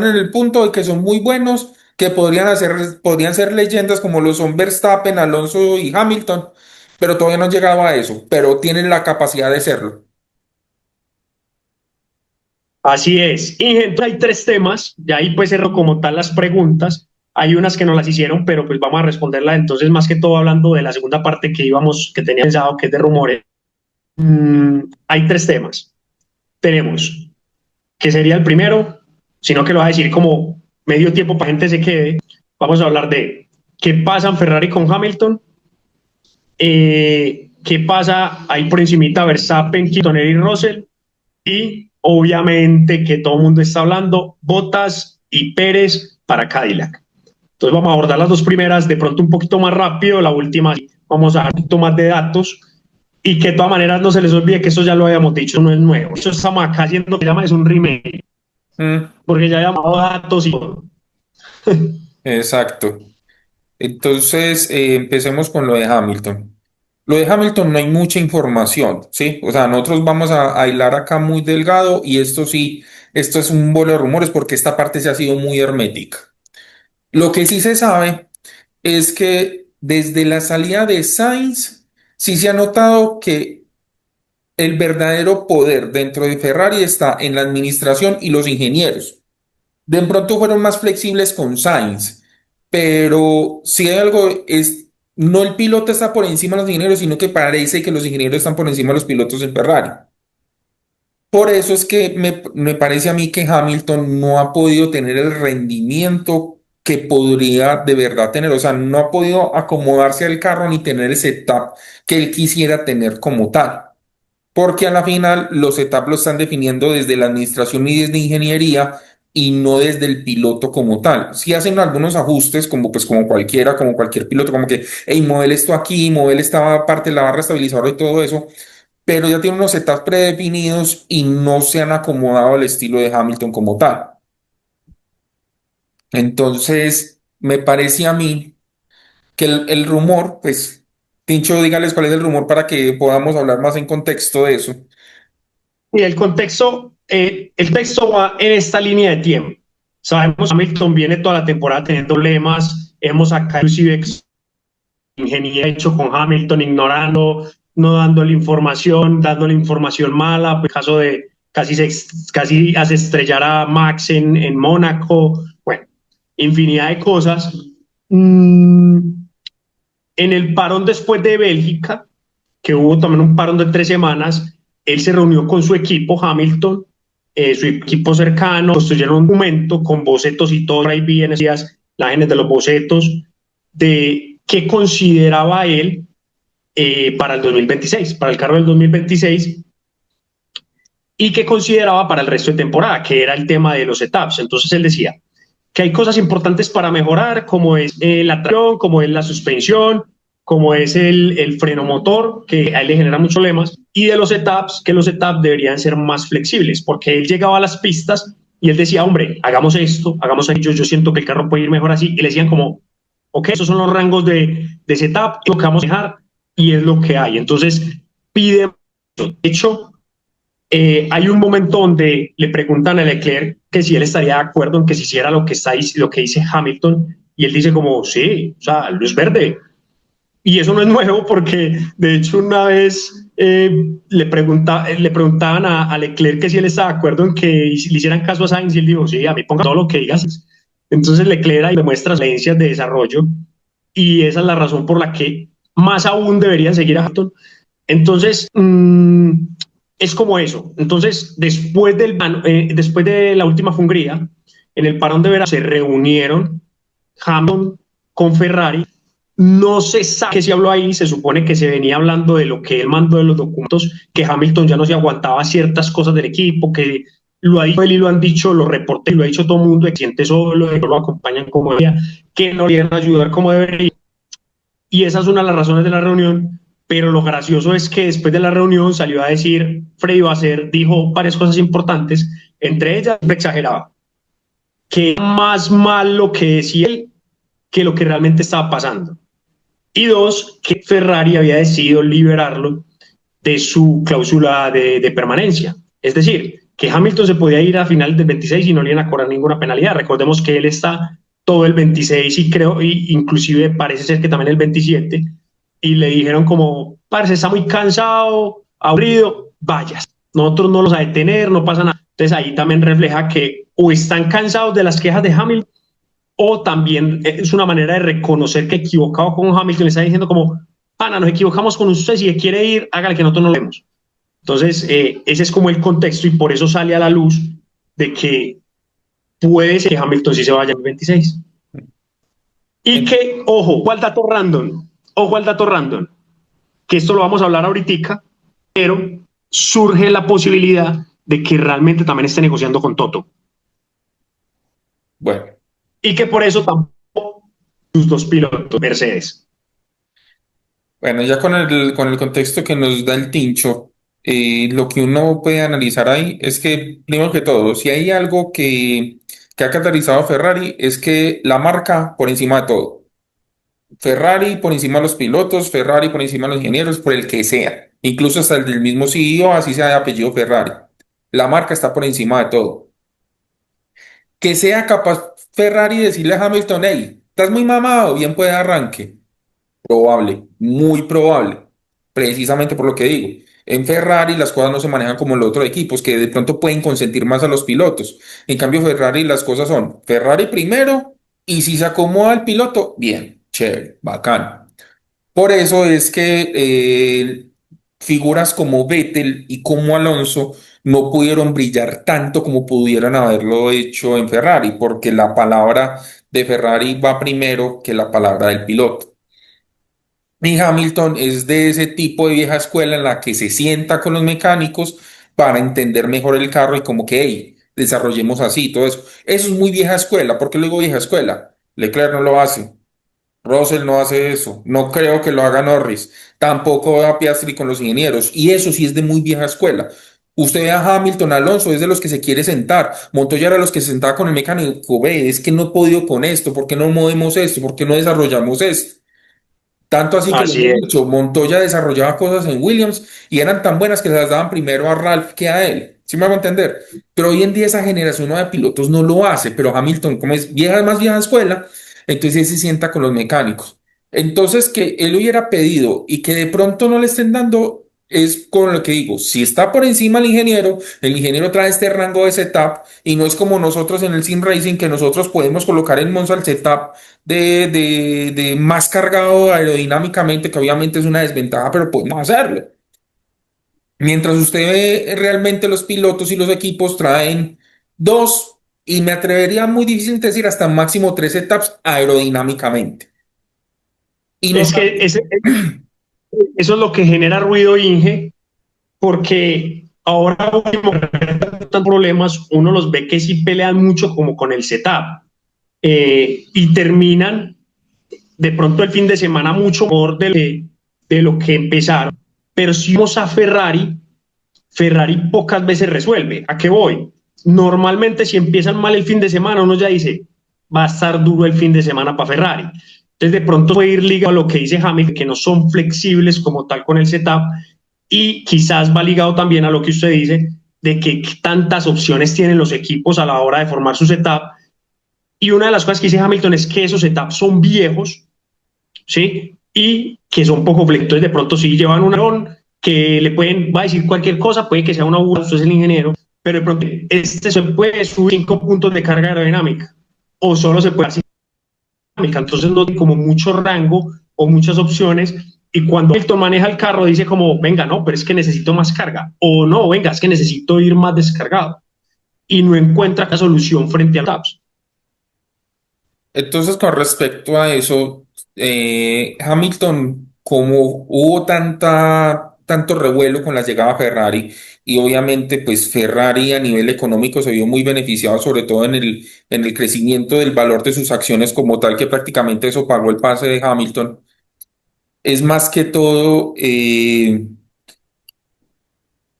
Speaker 1: en el punto de que son muy buenos, que podrían ser leyendas como lo son Verstappen, Alonso y Hamilton, pero todavía no han llegado a eso, pero tienen la capacidad de serlo.
Speaker 2: Así es. Y entonces hay tres temas, ya ahí pues cerro como tal las preguntas. Hay unas que no las hicieron, pero pues vamos a responderlas. Entonces, más que todo hablando de la segunda parte que tenía pensado, que es de rumores. Hay tres temas. Tenemos, que sería el primero, sino que lo va a decir como medio tiempo para gente se quede. Vamos a hablar de qué pasa en Ferrari con Hamilton, qué pasa ahí por encimita Verstappen, Quitoneri y Russell, y obviamente que todo el mundo está hablando, Bottas y Pérez para Cadillac. Entonces vamos a abordar las dos primeras de pronto un poquito más rápido, la última vamos a dar un poquito más de datos y que de todas maneras no se les olvide que eso ya lo habíamos dicho, no es nuevo. Eso estamos acá haciendo lo que llama es un remake,
Speaker 1: Mm,
Speaker 2: porque ya habíamos datos y todo.
Speaker 1: exacto. Entonces, empecemos con lo de Hamilton. Lo de Hamilton no hay mucha información, ¿sí? O sea, nosotros vamos a hilar acá muy delgado y esto sí, esto es un vuelo de rumores porque esta parte se ha sido muy hermética. Lo que sí se sabe es que desde la salida de Sainz, sí se ha notado que el verdadero poder dentro de Ferrari está en la administración y los ingenieros. De pronto fueron más flexibles con Sainz, pero si hay algo es, no el piloto está por encima de los ingenieros, sino que parece que los ingenieros están por encima de los pilotos en Ferrari. Por eso es que me parece a mí que Hamilton no ha podido tener el rendimiento que podría de verdad tener. O sea, no ha podido acomodarse al carro ni tener el setup que él quisiera tener como tal. Porque a la final los setups lo están definiendo desde la administración y desde ingeniería y no desde el piloto como tal. Si hacen algunos ajustes, como pues como cualquiera, como cualquier piloto, como que, hey, mueve esto aquí, mueve esta parte de la barra estabilizadora y todo eso, pero ya tienen unos setups predefinidos y no se han acomodado al estilo de Hamilton como tal. Entonces, me parece a mí que el rumor, pues, Tincho, dígales cuál es el rumor para que podamos hablar más en contexto de eso.
Speaker 2: Y el texto va en esta línea de tiempo. Sabemos que Hamilton viene toda la temporada teniendo problemas, hemos acá inclusive ingeniería hecho con Hamilton ignorando no dándole información mala, por el caso de casi hace estrellar a Max en Mónaco, bueno, infinidad de cosas. Mm, en el parón después de Bélgica, que hubo también un parón de 3 semanas, él se reunió con su equipo, Hamilton, su equipo cercano, construyeron un documento con bocetos y todo, ahí vi en esos días imágenes de los bocetos, de qué consideraba él para el 2026, para el carro del 2026, y qué consideraba para el resto de temporada, que era el tema de los setups. Entonces él decía que hay cosas importantes para mejorar, como es la tracción, como es la suspensión, como es el freno motor, que a él le genera muchos problemas, y de los setups, que los setups deberían ser más flexibles, porque él llegaba a las pistas y él decía, hombre, hagamos esto, hagamos aquello, yo siento que el carro puede ir mejor así, y le decían como, ok, esos son los rangos de setup, lo que vamos a dejar, y es lo que hay. Entonces, pide, de hecho, hay un momento donde le preguntan a Leclerc que si él estaría de acuerdo en que se hiciera lo que dice Hamilton, y él dice como, sí, o sea, luz verde. Y eso no es nuevo porque, de hecho, una vez le preguntaban a Leclerc que si él estaba de acuerdo en que le hicieran caso a Sainz, y él dijo, sí, a mí ponga todo lo que digas. Entonces Leclerc ahí demuestra carencias de desarrollo, y esa es la razón por la que más aún deberían seguir a Hamilton. Entonces, es como eso. Entonces, después de la última Hungría, en el parón de verano se reunieron Hamilton con Ferrari. No se sabe qué se habló ahí, se supone que se venía hablando de lo que él mandó de los documentos, que Hamilton ya no se aguantaba ciertas cosas del equipo, que lo ha dicho él y lo han dicho los reporteros, lo ha dicho todo el mundo, que siente solo, que no lo acompañan como debería, que no le quieren ayudar como debería. Y esa es una de las razones de la reunión, pero lo gracioso es que después de la reunión salió a decir, Freddy Basser dijo varias cosas importantes, entre ellas exageraba, que más mal lo que decía él que lo que realmente estaba pasando. Y dos, que Ferrari había decidido liberarlo de su cláusula de permanencia. Es decir, que Hamilton se podía ir a final del 26 y no le iban a cobrar ninguna penalidad. Recordemos que él está todo el 26 y creo, y inclusive parece ser que también el 27, y le dijeron como, parce, está muy cansado, aburrido, vayas. Nosotros no los a detener, no pasa nada. Entonces ahí también refleja que o están cansados de las quejas de Hamilton, o también es una manera de reconocer que equivocado con Hamilton, le está diciendo como, pana, nos equivocamos con usted, si quiere ir, hágale que nosotros no lo vemos. Entonces, ese es como el contexto, y por eso sale a la luz de que puede ser que Hamilton sí se vaya en el 26. Y que, ojo al dato random, que esto lo vamos a hablar ahorita, pero surge la posibilidad de que realmente también esté negociando con Toto.
Speaker 1: Bueno,
Speaker 2: Y que por eso tampoco sus dos pilotos Mercedes.
Speaker 1: bueno, ya con el contexto que nos da el tincho, lo que uno puede analizar ahí es que, primero que todo, si hay algo que ha catalizado a Ferrari, es que la marca por encima de todo. Ferrari por encima de los pilotos, Ferrari por encima de los ingenieros, por el que sea. Incluso hasta el del mismo CEO, así sea de apellido Ferrari. La marca está por encima de todo. Que sea capaz Ferrari de decirle a Hamilton, hey, estás muy mamado, bien puede arranque. Probable, muy probable, precisamente por lo que digo. En Ferrari las cosas no se manejan como en los otros equipos, que de pronto pueden consentir más a los pilotos. En cambio, Ferrari las cosas son Ferrari primero, y si se acomoda el piloto, bien, chévere, bacán. Por eso es que figuras como Vettel y como Alonso no pudieron brillar tanto como pudieran haberlo hecho en Ferrari, porque la palabra de Ferrari va primero que la palabra del piloto. Y Hamilton es de ese tipo de vieja escuela en la que se sienta con los mecánicos para entender mejor el carro y como que, hey, desarrollemos así, todo eso. Eso es muy vieja escuela. ¿Por qué lo digo vieja escuela? Leclerc no lo hace. Russell no hace eso. No creo que lo haga Norris. Tampoco va Piastri con los ingenieros. Y eso sí es de muy vieja escuela. Usted ve a Hamilton, Alonso, es de los que se quiere sentar. Montoya era de los que se sentaba con el mecánico. Ve, es que no he podido con esto. ¿Por qué no movemos esto? ¿Por qué no desarrollamos esto? Tanto así que lo
Speaker 2: Así
Speaker 1: hemos
Speaker 2: es.
Speaker 1: dicho, Montoya desarrollaba cosas en Williams y eran tan buenas que se las daban primero a Ralph que a él. ¿Sí me hago entender? Pero hoy en día esa generación nueva de pilotos no lo hace, pero Hamilton, como es vieja, más vieja escuela, entonces él se sienta con los mecánicos. Entonces, que él hubiera pedido y que de pronto no le estén dando, es con lo que digo, si está por encima el ingeniero trae este rango de setup y no es como nosotros en el Sim Racing, que nosotros podemos colocar en Monza el setup de más cargado aerodinámicamente, que obviamente es una desventaja, pero podemos hacerlo. Mientras usted ve realmente los pilotos y los equipos traen dos, y me atrevería muy difícil decir hasta máximo tres setups aerodinámicamente. Y no
Speaker 2: Es que eso es lo que genera ruido, Inge, porque ahora último tantos problemas, uno los ve que sí pelean mucho como con el setup y terminan de pronto el fin de semana mucho mejor de lo que empezaron. Pero si vamos a Ferrari, Ferrari pocas veces resuelve. ¿A qué voy? Normalmente si empiezan mal el fin de semana, uno ya dice, va a estar duro el fin de semana para Ferrari. Entonces de pronto puede ir ligado a lo que dice Hamilton, que no son flexibles como tal con el setup, y quizás va ligado también a lo que usted dice, de que tantas opciones tienen los equipos a la hora de formar su setup. Y una de las cosas que dice Hamilton es que esos setups son viejos, ¿sí? Y que son poco flexibles. De pronto sí llevan un avión que le pueden, va a decir cualquier cosa, puede que sea una burla, usted es el ingeniero, pero de pronto este se puede subir 5 puntos de carga aerodinámica o solo se puede hacer dinámica, entonces no tiene como mucho rango o muchas opciones. Y cuando Hamilton maneja el carro dice como, venga, no, pero es que necesito más carga, o no, venga, es que necesito ir más descargado, y no encuentra la solución frente a TAPS.
Speaker 1: Entonces, con respecto a eso, Hamilton, como hubo tanto revuelo con la llegada a Ferrari, y obviamente, pues Ferrari a nivel económico se vio muy beneficiado, sobre todo en el crecimiento del valor de sus acciones como tal, que prácticamente eso pagó el pase de Hamilton. Es más que todo,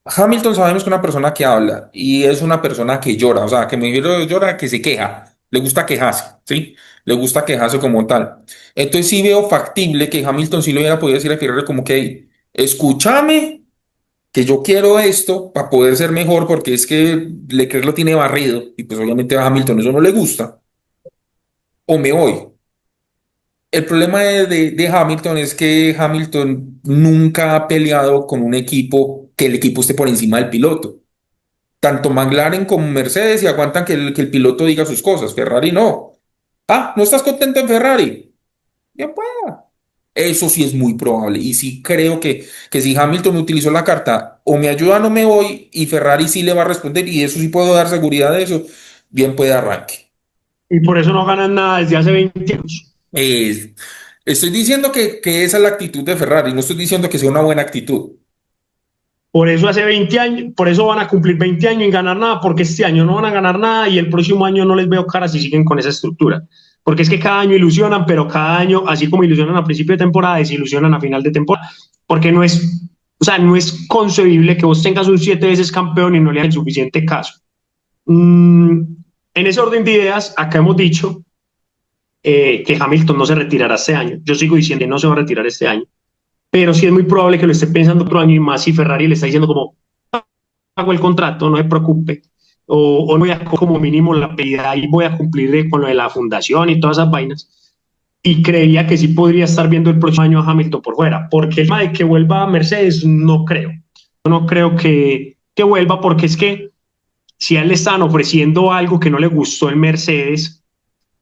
Speaker 1: Hamilton sabemos que es una persona que habla y es una persona que llora, o sea, que me refiero a llora, que se queja, le gusta quejarse, ¿sí? Le gusta quejarse como tal. Entonces sí veo factible que Hamilton sí lo hubiera podido decir a Ferrari como que, escúchame, que yo quiero esto para poder ser mejor, porque es que Leclerc lo tiene barrido y pues obviamente a Hamilton eso no le gusta, o me voy. El problema de Hamilton es que Hamilton nunca ha peleado con un equipo que el equipo esté por encima del piloto. Tanto McLaren como Mercedes y aguantan que el piloto diga sus cosas. Ferrari no. Ah, ¿no estás contento en Ferrari? Bien pueda. Eso sí es muy probable. Y sí creo que si Hamilton utilizó la carta o me ayuda o no me voy, y Ferrari sí le va a responder, y eso sí puedo dar seguridad de eso, bien puede arranque.
Speaker 2: Y por eso no ganan nada desde hace 20 años.
Speaker 1: Eh, Estoy diciendo que esa es la actitud de Ferrari, no estoy diciendo que sea una buena actitud.
Speaker 2: Por eso hace 20 años, por eso van a cumplir 20 años y ganar nada, porque este año no van a ganar nada y el próximo año no les veo cara si siguen con esa estructura. Porque es que cada año ilusionan, pero cada año, así como ilusionan a principio de temporada, desilusionan a final de temporada. Porque no es, o sea, no es concebible que vos tengas un 7 veces campeón y no le hagan suficiente caso. En ese orden de ideas, acá hemos dicho que Hamilton no se retirará este año. Yo sigo diciendo que no se va a retirar este año, pero sí es muy probable que lo esté pensando otro año, y más si Ferrari le está diciendo como, hago el contrato, no se preocupe, o voy a como mínimo la pedida y voy a cumplir con lo de la fundación y todas esas vainas. Y creía que sí podría estar viendo el próximo año a Hamilton por fuera, porque el tema de que vuelva a Mercedes, no creo. No creo que vuelva, porque es que si a él le están ofreciendo algo que no le gustó en Mercedes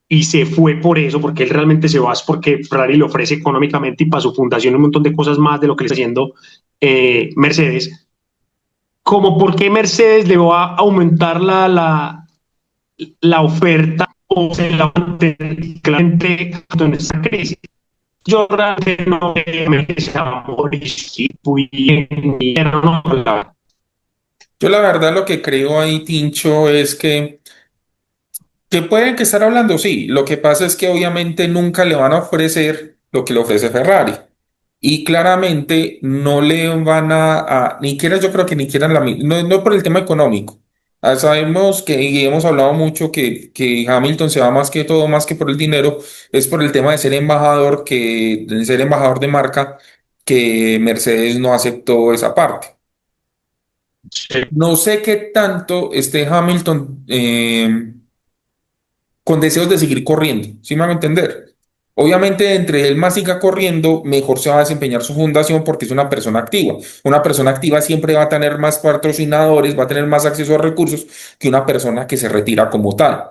Speaker 2: y se fue por eso, porque él realmente se va, es porque Ferrari le ofrece económicamente y para su fundación un montón de cosas más de lo que le está haciendo Mercedes, como por qué Mercedes le va a aumentar la oferta o se la va a mantener claramente en esta crisis. Yo realmente no me sea muy bien, no,
Speaker 1: Yo la verdad lo que creo ahí, Tincho, es que pueden que estar hablando, sí. Lo que pasa es que obviamente nunca le van a ofrecer lo que le ofrece Ferrari. Y claramente no le van ni siquiera yo creo que ni quieran no por el tema económico. Sabemos que, y hemos hablado mucho que Hamilton se va más que todo, más que por el dinero, es por el tema de ser embajador, de ser embajador de marca, que Mercedes no aceptó esa parte. No sé qué tanto esté Hamilton con deseos de seguir corriendo, ¿sí me van a entender? Obviamente, entre él más siga corriendo, mejor se va a desempeñar su fundación porque es una persona activa. Una persona activa siempre va a tener más patrocinadores, va a tener más acceso a recursos que una persona que se retira como tal.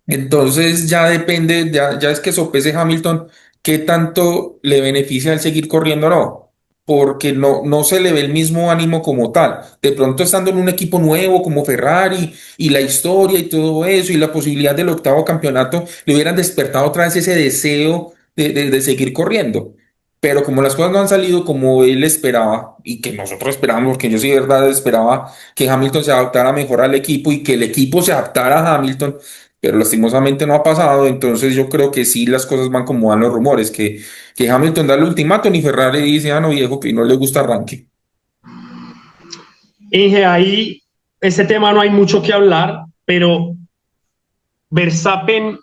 Speaker 1: Entonces ya depende, ya es que sopese Hamilton qué tanto le beneficia el seguir corriendo o no, porque no se le ve el mismo ánimo como tal. De pronto estando en un equipo nuevo como Ferrari y la historia y todo eso y la posibilidad del octavo campeonato le hubieran despertado otra vez ese deseo de seguir corriendo. Pero como las cosas no han salido como él esperaba y que nosotros esperábamos, porque yo sí de verdad esperaba que Hamilton se adaptara mejor al equipo y que el equipo se adaptara a Hamilton, pero lastimosamente no ha pasado. Entonces yo creo que sí las cosas van como van los rumores, que Hamilton da el ultimátum y Ferrari dice, ah, no, viejo, que no le gusta arranque.
Speaker 2: Inge, ahí, este tema no hay mucho que hablar, pero Verstappen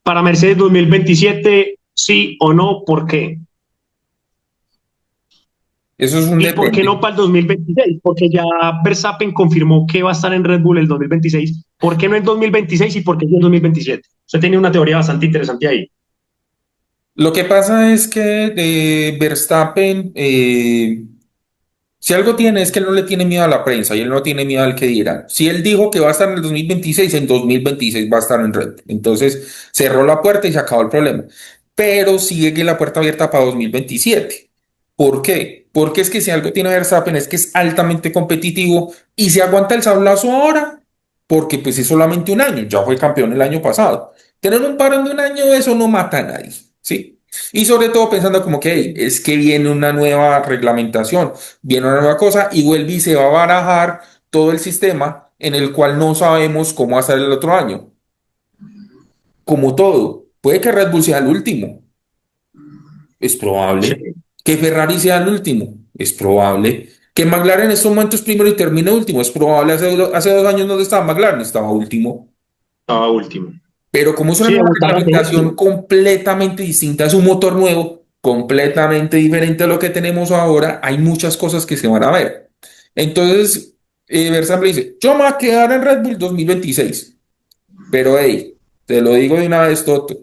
Speaker 2: para Mercedes 2027, sí o no, ¿por qué?
Speaker 1: Eso es un
Speaker 2: ¿Y por qué no
Speaker 1: depende.
Speaker 2: para el 2026? Porque ya Verstappen confirmó que va a estar en Red Bull el 2026. ¿Por qué no en 2026 y por qué no en 2027? Usted tiene una teoría bastante interesante ahí.
Speaker 1: Lo que pasa es que Verstappen, si algo tiene es que él no le tiene miedo a la prensa y él no tiene miedo al que dirán. Si él dijo que va a estar en el 2026, en 2026 va a estar en Red Bull. Entonces cerró la puerta y se acabó el problema. Pero sigue la puerta abierta para 2027. ¿Por qué? Porque es que si algo tiene Verstappen es que es altamente competitivo y se aguanta el sablazo ahora, porque pues es solamente un año, ya fue campeón el año pasado. Tener un parón de un año, eso no mata a nadie, ¿sí? Y sobre todo pensando como que "Hey, es que viene una nueva reglamentación, viene una nueva cosa y vuelve y se va a barajar todo el sistema en el cual no sabemos cómo va a ser el otro año. Como todo, puede que Red Bull sea el último, es
Speaker 2: Sí,
Speaker 1: probable. Que Ferrari sea el último, es probable. Que McLaren en estos momentos primero y termine último, es probable. Hace 2 años no estaba McLaren, estaba último.
Speaker 2: estaba último.
Speaker 1: Pero como es una
Speaker 2: Sí,
Speaker 1: nueva
Speaker 2: debutaron de
Speaker 1: reglamentación
Speaker 2: último.
Speaker 1: completamente distinta, es un motor nuevo, completamente diferente a lo que tenemos ahora, hay muchas cosas que se van a ver. Entonces, Verstappen dice, yo me voy a quedar en Red Bull 2026. Pero, hey, te lo digo de una vez, Toto,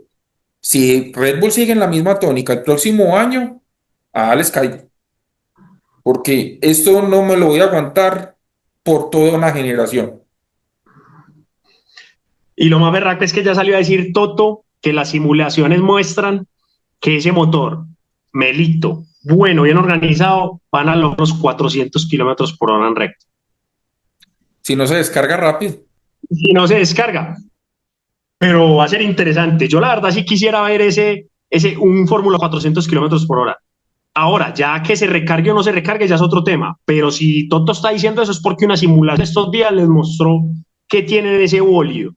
Speaker 1: si Red Bull sigue en la misma tónica el próximo año, les caigo, porque esto no me lo voy a aguantar por toda una generación.
Speaker 2: Y lo más berraco es que ya salió a decir Toto que las simulaciones muestran que ese motor, Melito, bueno, bien organizado, van a los 400 kilómetros por hora en recto.
Speaker 1: Si no se descarga rápido.
Speaker 2: Si no se descarga, pero va a ser interesante. Yo la verdad sí quisiera ver un Fórmula 400 kilómetros por hora. Ahora, ya que se recargue o no se recargue, ya es otro tema. Pero si Toto está diciendo eso es porque una simulación estos días les mostró que tienen ese bólido.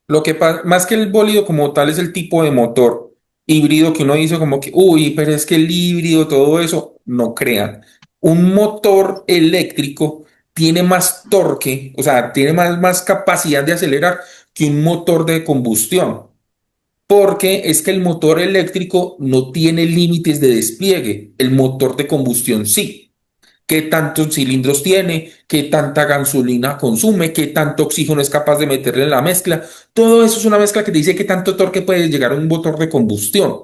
Speaker 1: Lo que más que el bólido como tal es el tipo de motor híbrido que uno dice como que, uy, pero es que el híbrido, todo eso, no crean. Un motor eléctrico tiene más torque, o sea, tiene más capacidad de acelerar que un motor de combustión, porque es que el motor eléctrico no tiene límites de despliegue, el motor de combustión sí. Qué tantos cilindros tiene, qué tanta gasolina consume, qué tanto oxígeno es capaz de meterle en la mezcla. Todo eso es una mezcla que te dice qué tanto torque puede llegar a un motor de combustión.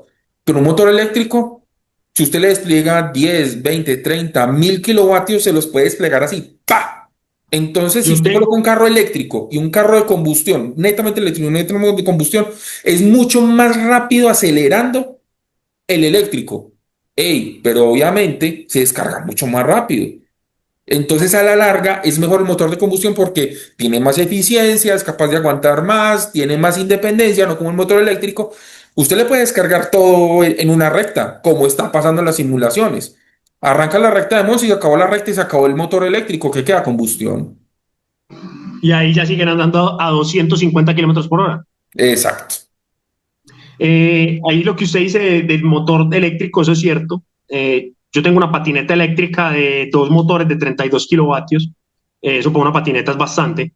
Speaker 1: Pero un motor eléctrico, si usted le despliega 10, 20, 30, 1000 kilovatios, se los puede desplegar así. ¡Pa! Entonces, si
Speaker 2: Yo
Speaker 1: usted coloca un
Speaker 2: tengo,
Speaker 1: carro eléctrico y un carro de combustión, netamente eléctrico y netamente de combustión, es mucho más rápido acelerando el eléctrico. Ey, pero obviamente se descarga mucho más rápido. Entonces, a la larga, es mejor el motor de combustión porque tiene más eficiencia, es capaz de aguantar más, tiene más independencia, no como el motor eléctrico. Usted le puede descargar todo en una recta, como está pasando en las simulaciones. Arranca la recta de modo y se acabó la recta y se acabó el motor eléctrico, que queda combustión.
Speaker 2: y ahí ya siguen andando a 250 kilómetros por hora.
Speaker 1: Exacto.
Speaker 2: Ahí lo que usted dice del motor eléctrico, eso es cierto. Yo tengo una patineta eléctrica de dos motores de 32 kilovatios. Eso para una patineta es bastante.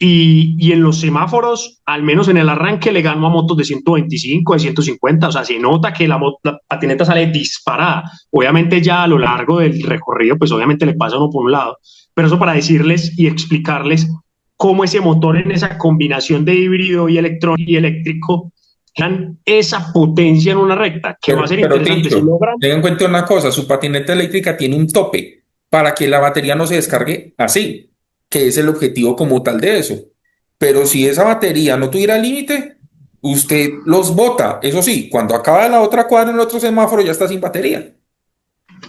Speaker 2: Y en los semáforos, al menos en el arranque, le gano a motos de 125, de 150. O sea, se nota que la patineta sale disparada. Obviamente ya a lo largo del recorrido, pues obviamente le pasa uno por un lado. Pero eso para decirles y explicarles cómo ese motor en esa combinación de híbrido y electrónico y eléctrico generan esa potencia en una recta, que va a ser
Speaker 1: Pero
Speaker 2: interesante. Si
Speaker 1: Tincho,
Speaker 2: logran,
Speaker 1: tenga en cuenta una cosa, su patineta eléctrica tiene un tope para que la batería no se descargue así, que es el objetivo como tal de eso. Pero si esa batería no tuviera límite, usted los bota. Eso sí, cuando acaba la otra cuadra en el otro semáforo ya está sin batería.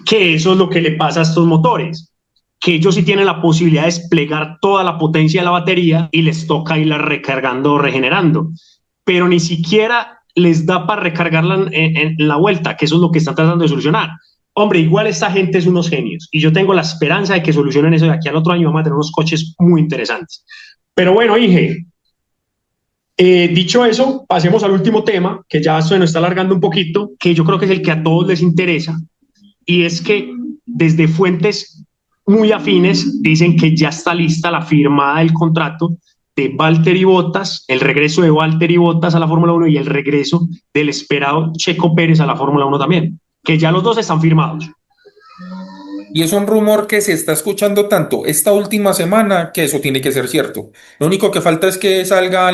Speaker 2: que eso es lo que le pasa a estos motores, que ellos sí tienen la posibilidad de desplegar toda la potencia de la batería y les toca irla recargando o regenerando, pero ni siquiera les da para recargarla en la vuelta, que eso es lo que están tratando de solucionar. Hombre, igual esta gente es unos genios y yo tengo la esperanza de que solucionen eso de aquí al otro año. Vamos a tener unos coches muy interesantes. Pero bueno, Inge, dicho eso, pasemos al último tema, que ya se nos está alargando un poquito, que yo creo que es el que a todos les interesa, y es que desde fuentes muy afines dicen que ya está lista la firmada del contrato de Valtteri Bottas, el regreso de Valtteri Bottas a la Fórmula 1 y el regreso del esperado Checo Pérez a la Fórmula 1 también, que ya los dos están firmados.
Speaker 1: Y es un rumor que se está escuchando tanto esta última semana que eso tiene que ser cierto. Lo único que falta es que salga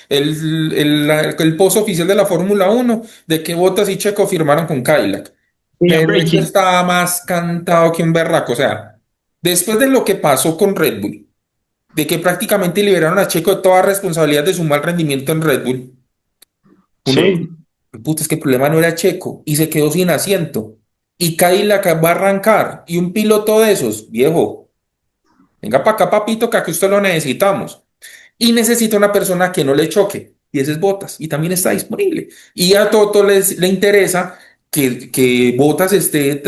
Speaker 1: el post oficial de la Fórmula 1 de que Bottas y Checo firmaron con Cadillac.
Speaker 2: William
Speaker 1: Pero eso
Speaker 2: Breaking.
Speaker 1: está más cantado que un berraco. O sea, después de lo que pasó con Red Bull, de que prácticamente liberaron a Checo de toda responsabilidad de su mal rendimiento en Red Bull, uno dice,
Speaker 2: Sí,
Speaker 1: puta, es que el problema no era Checo y se quedó sin asiento. Y Cadillac va a arrancar y un piloto de esos, viejo, venga para acá, papito, que aquí usted lo necesitamos. Y necesita una persona que no le choque. Y ese es Bottas. Y también está disponible. Y a Toto le interesa que Bottas esté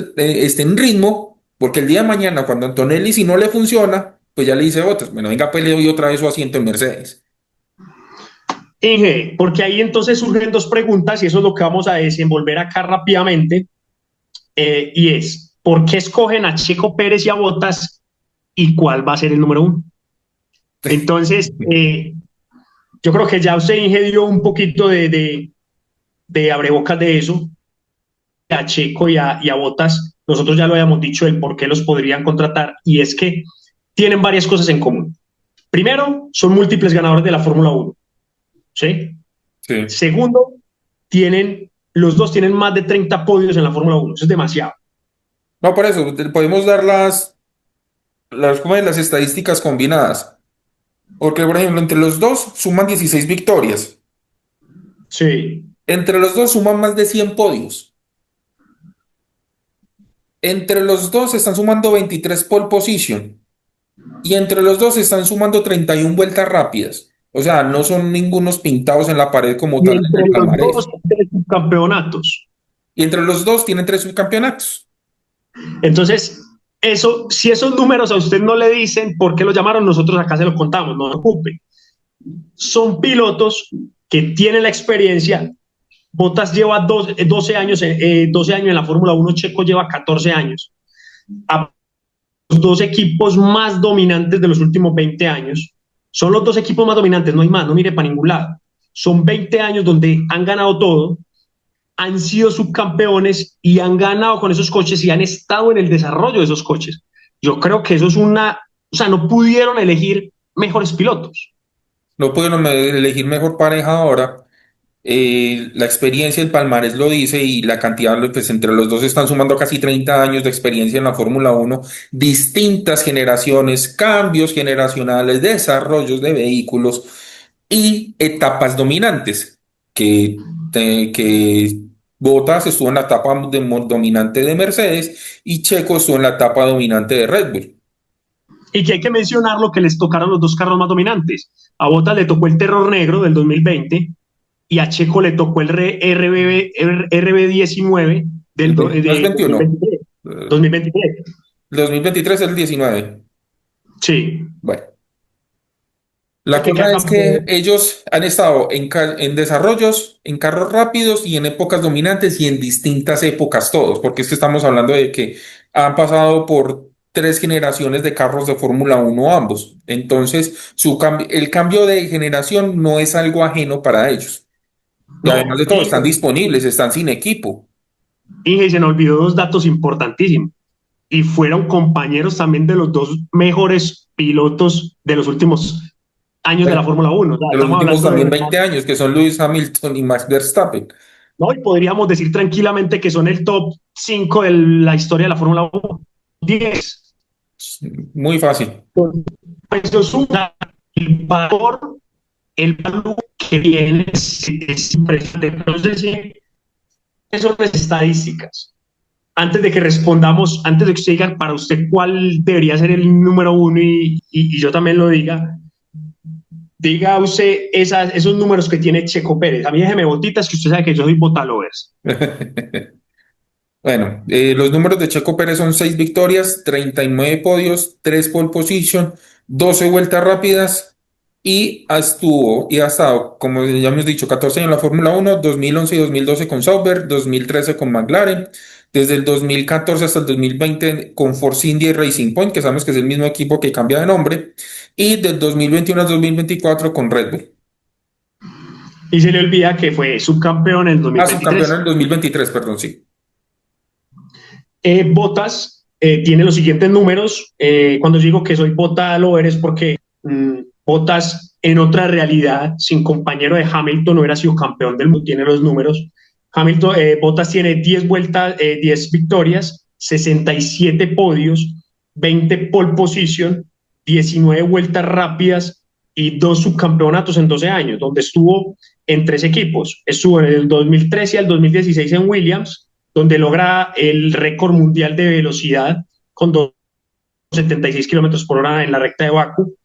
Speaker 1: en ritmo, porque el día de mañana, cuando Antonelli, si no le funciona, pues ya le dice Bottas, bueno, venga, pues le doy otra vez su asiento en Mercedes.
Speaker 2: Inge, porque ahí entonces surgen dos preguntas y eso es lo que vamos a desenvolver acá rápidamente, y es, ¿por qué escogen a Checo Pérez y a Bottas y cuál va a ser el número uno? Entonces, yo creo que ya usted ingenió un poquito de abrebocas de eso, a Checo y a Bottas. Nosotros ya lo habíamos dicho el por qué los podrían contratar, y es que tienen varias cosas en común. Primero, son múltiples ganadores de la Fórmula 1. ¿Sí?
Speaker 1: Sí.
Speaker 2: Segundo, los dos tienen más de 30 podios en la Fórmula 1. Eso es demasiado.
Speaker 1: No, por eso, podemos dar ¿cómo es? Las estadísticas combinadas. Porque, por ejemplo, entre los dos suman 16 victorias.
Speaker 2: Sí.
Speaker 1: Entre los dos suman más de 100 podios. Entre los dos están sumando 23 pole position. Y entre los dos están sumando 31 vueltas rápidas. O sea, no son ningunos pintados en la pared como
Speaker 2: Y
Speaker 1: tal en
Speaker 2: entre
Speaker 1: el
Speaker 2: los dos,
Speaker 1: palmarés.
Speaker 2: tres campeonatos.
Speaker 1: Y entre los dos tienen 3 subcampeonatos.
Speaker 2: Entonces, si esos números a usted no le dicen por qué lo llamaron, nosotros acá se los contamos, no se preocupe. Son pilotos que tienen la experiencia. Bottas lleva 12 años, 12 años en la Fórmula 1, Checo lleva 14 años. A los dos equipos más dominantes de los últimos 20 años. Son los dos equipos más dominantes, no hay más, no mire para ningún lado. Son 20 años donde han ganado todo, han sido subcampeones y han ganado con esos coches y han estado en el desarrollo de esos coches. Yo creo que eso es o sea, no pudieron elegir mejores pilotos.
Speaker 1: No pudieron elegir mejor pareja ahora. La experiencia, el palmarés lo dice y la cantidad, pues entre los dos están sumando casi 30 años de experiencia en la Fórmula 1, distintas generaciones, cambios generacionales, desarrollos de vehículos y etapas dominantes, que Bottas estuvo en la etapa dominante de Mercedes y Checo estuvo en la etapa dominante de Red Bull.
Speaker 2: Y que hay que mencionar lo que les tocaron los dos carros más dominantes. A Bottas le tocó el Terror Negro del 2020 y a Checo le tocó el RB19 del
Speaker 1: No es 21,
Speaker 2: 2023. 2023.
Speaker 1: el 2023 es el 19.
Speaker 2: Sí.
Speaker 1: Bueno. La
Speaker 2: Que queda
Speaker 1: cosa es que
Speaker 2: campeón.
Speaker 1: ellos han estado en desarrollos, en carros rápidos y en épocas dominantes y en distintas épocas todos, porque es que estamos hablando de que han pasado por 3 generaciones de carros de Fórmula 1 ambos. Entonces, el cambio de generación no es algo ajeno para ellos. Y además
Speaker 2: No,
Speaker 1: de todo, están disponibles, están sin equipo.
Speaker 2: y se nos olvidó dos datos importantísimos. Y fueron compañeros también de los dos mejores pilotos de los últimos años de la
Speaker 1: Bueno,
Speaker 2: Fórmula Uno. O sea,
Speaker 1: de los
Speaker 2: estamos
Speaker 1: últimos
Speaker 2: hablando
Speaker 1: también
Speaker 2: de,
Speaker 1: 20 años, que son Lewis Hamilton y Max Verstappen.
Speaker 2: ¿no? Y podríamos decir tranquilamente que son el top 5 de la historia de la Fórmula Uno. 10.
Speaker 1: Muy fácil.
Speaker 2: Eso suma el valor, el valor que tiene es impresionante. Entonces, sí, son las estadísticas. Antes de que respondamos, antes de que usted diga para usted cuál debería ser el número uno y yo también lo diga, diga usted esos números que tiene Checo Pérez. A mí déjeme botitas que usted sabe que yo soy botalovers.
Speaker 1: Bueno, los números de Checo Pérez son 6 victorias, 39 podios, 3 pole position, 12 vueltas rápidas y ha estado, como ya hemos dicho, 14 años en la Fórmula Uno, 2011 y 2012 con Sauber, 2013 con McLaren, desde el 2014 hasta el 2020 con Force India y Racing Point, que sabemos que es el mismo equipo que cambia de nombre, y del 2021 al 2024 con Red Bull.
Speaker 2: Y se le olvida que fue subcampeón en el
Speaker 1: Ah, subcampeón en
Speaker 2: 2023.
Speaker 1: el 2023, perdón, sí.
Speaker 2: Bottas tiene los siguientes números. Cuando digo que soy Botalover es porque Bottas en otra realidad, sin compañero de Hamilton, no hubiera sido campeón del mundo. Tiene los números. Bottas tiene 10 vueltas, 10 victorias, 67 podios, 20 pole position, 19 vueltas rápidas y 2 subcampeonatos en 12 años, donde estuvo en 3 equipos. Estuvo en el 2013 al 2016 en Williams, donde logra el récord mundial de velocidad con 276 kilómetros por hora en la recta de Bakú.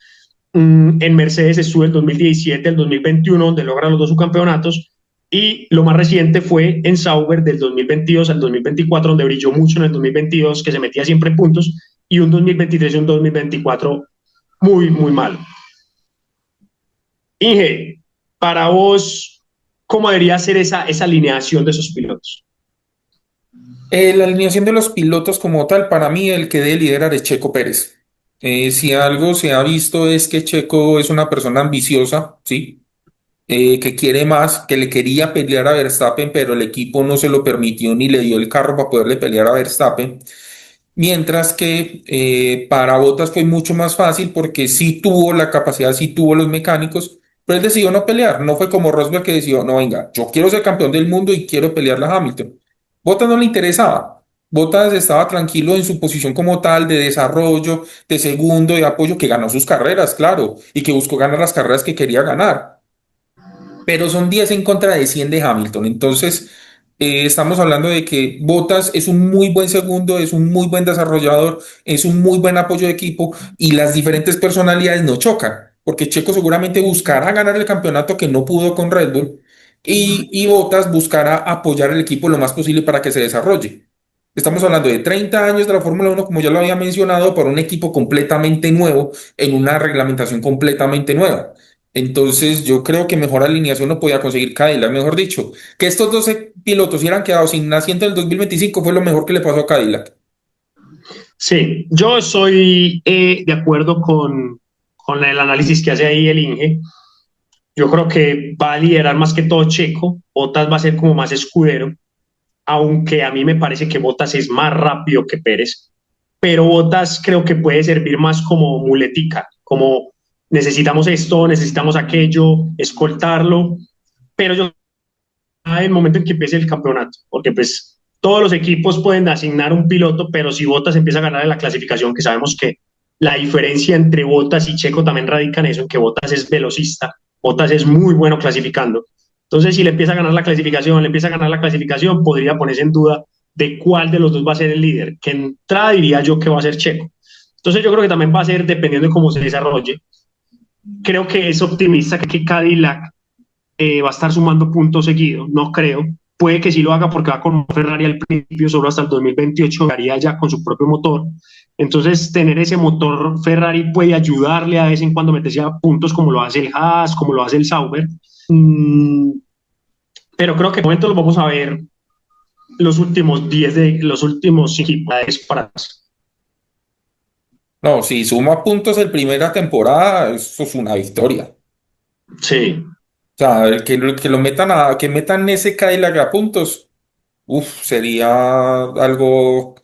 Speaker 2: En Mercedes estuvo el 2017 al 2021, donde logra los 2 subcampeonatos. Y lo más reciente fue en Sauber del 2022 al 2024, donde brilló mucho en el 2022, que se metía siempre en puntos, y un 2023 y un 2024 muy, muy malo. Inge, para vos, ¿cómo debería ser esa alineación de esos pilotos?
Speaker 1: La alineación de los pilotos como tal, para mí el que debe liderar es Checo Pérez. Si algo se ha visto es que Checo es una persona ambiciosa, ¿sí? Que quiere más, que le quería pelear a Verstappen, pero el equipo no se lo permitió ni le dio el carro para poderle pelear a Verstappen. Mientras que para Bottas fue mucho más fácil porque sí tuvo la capacidad, sí tuvo los mecánicos, pero él decidió no pelear. No fue como Rosberg que decidió, no, venga, yo quiero ser campeón del mundo y quiero pelearle a Hamilton. Bottas no le interesaba. Bottas estaba tranquilo en su posición como tal de desarrollo, de segundo, de apoyo, que ganó sus carreras, claro, y que buscó ganar las carreras que quería ganar, pero son 10 en contra de 100 de Hamilton. Entonces, estamos hablando de que Bottas es un muy buen segundo, es un muy buen desarrollador, es un muy buen apoyo de equipo y las diferentes personalidades no chocan, porque Checo seguramente buscará ganar el campeonato que no pudo con Red Bull y Bottas buscará apoyar el equipo lo más posible para que se desarrolle. Estamos hablando de 30 años de la Fórmula Uno, como ya lo había mencionado, por un equipo completamente nuevo, en una reglamentación completamente nueva. Entonces, yo creo que mejor alineación no podía conseguir Cadillac, mejor dicho. Que estos 12 pilotos hubieran quedado sin asiento en el 2025 fue lo mejor que le pasó a Cadillac.
Speaker 2: Sí, yo soy de acuerdo con el análisis que hace ahí el Inge. Yo creo que va a liderar más que todo Checo, Bottas va a ser como más escudero, aunque a mí me parece que Bottas es más rápido que Pérez, pero Bottas creo que puede servir más como muletica, como necesitamos esto, necesitamos aquello, escoltarlo, pero yo en el momento en que empiece el campeonato, porque pues todos los equipos pueden asignar un piloto, pero si Bottas empieza a ganar en la clasificación, que sabemos que la diferencia entre Bottas y Checo también radica en eso, en que Bottas es velocista, Bottas es muy bueno clasificando. Entonces, si le empieza a ganar la clasificación, le empieza a ganar la clasificación, podría ponerse en duda de cuál de los dos va a ser el líder, que entrada diría yo que va a ser Checo. Entonces, yo creo que también va a ser dependiendo de cómo se desarrolle. Creo que es optimista que Cadillac va a estar sumando puntos seguidos, no creo. Puede que sí lo haga porque va con Ferrari al principio, solo hasta el 2028 haría ya con su propio motor. Entonces, tener ese motor Ferrari puede ayudarle a vez en cuando meterse a puntos como lo hace el Haas, como lo hace el Sauber. Pero creo que de momento lo vamos a ver los últimos 10 de los últimos 5 para atrás.
Speaker 1: No, si suma puntos en primera temporada, eso es una victoria.
Speaker 2: Sí,
Speaker 1: O sea, que lo metan que metan ese Cadillac a puntos, sería algo,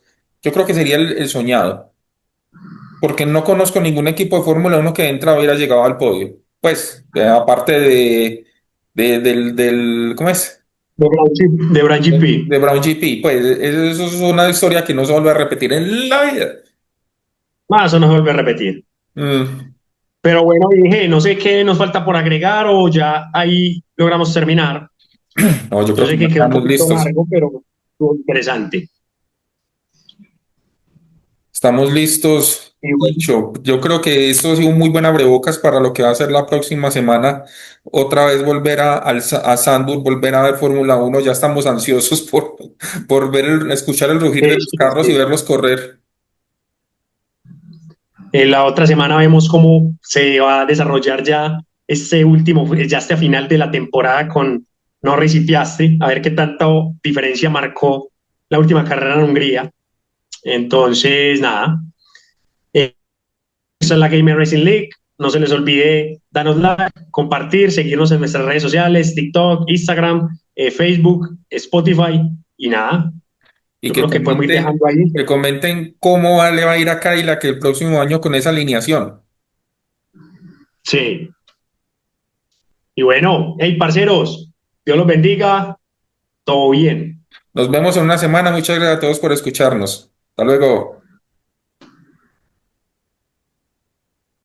Speaker 1: yo creo que sería el soñado, porque no conozco ningún equipo de Fórmula 1 que de entrada hubiera llegado al podio. Pues, aparte del, ¿cómo es?
Speaker 2: De Brand GP.
Speaker 1: De Brown GP, pues eso es una historia que no se vuelve a repetir en la vida.
Speaker 2: Ah, eso no se vuelve a repetir.
Speaker 1: Mm,
Speaker 2: Pero bueno, dije, no sé qué nos falta por agregar o ya ahí logramos terminar.
Speaker 1: no, yo
Speaker 2: Yo
Speaker 1: creo que
Speaker 2: sé
Speaker 1: ya
Speaker 2: que quedó un
Speaker 1: estamos
Speaker 2: poquito
Speaker 1: listos.
Speaker 2: largo, pero estuvo interesante.
Speaker 1: Estamos listos,
Speaker 2: Y bueno,
Speaker 1: dicho. Yo creo que esto ha sido un muy buen abrebocas para lo que va a ser la próxima semana. Otra vez volver a Sandburg, volver a ver Fórmula 1. Ya estamos ansiosos por ver escuchar el rugir de los
Speaker 2: sí,
Speaker 1: carros y
Speaker 2: sí.
Speaker 1: verlos correr.
Speaker 2: La otra semana vemos cómo se va a desarrollar ya este último, ya este final de la temporada con Norris y Piastri, a ver qué tanta diferencia marcó la última carrera en Hungría. Entonces, nada, esta es la Gamer Racing League. No se les olvide darnos like, compartir, seguirnos en nuestras redes sociales, TikTok, Instagram, Facebook, Spotify y nada.
Speaker 1: Y
Speaker 2: Yo creo que podemos ir dejando ahí.
Speaker 1: que comenten cómo le va a ir a Cadillac el próximo año con esa alineación.
Speaker 2: Sí. Y bueno, hey, parceros, Dios los bendiga. Todo bien.
Speaker 1: Nos vemos en una semana. Muchas gracias a todos por escucharnos. Hasta luego.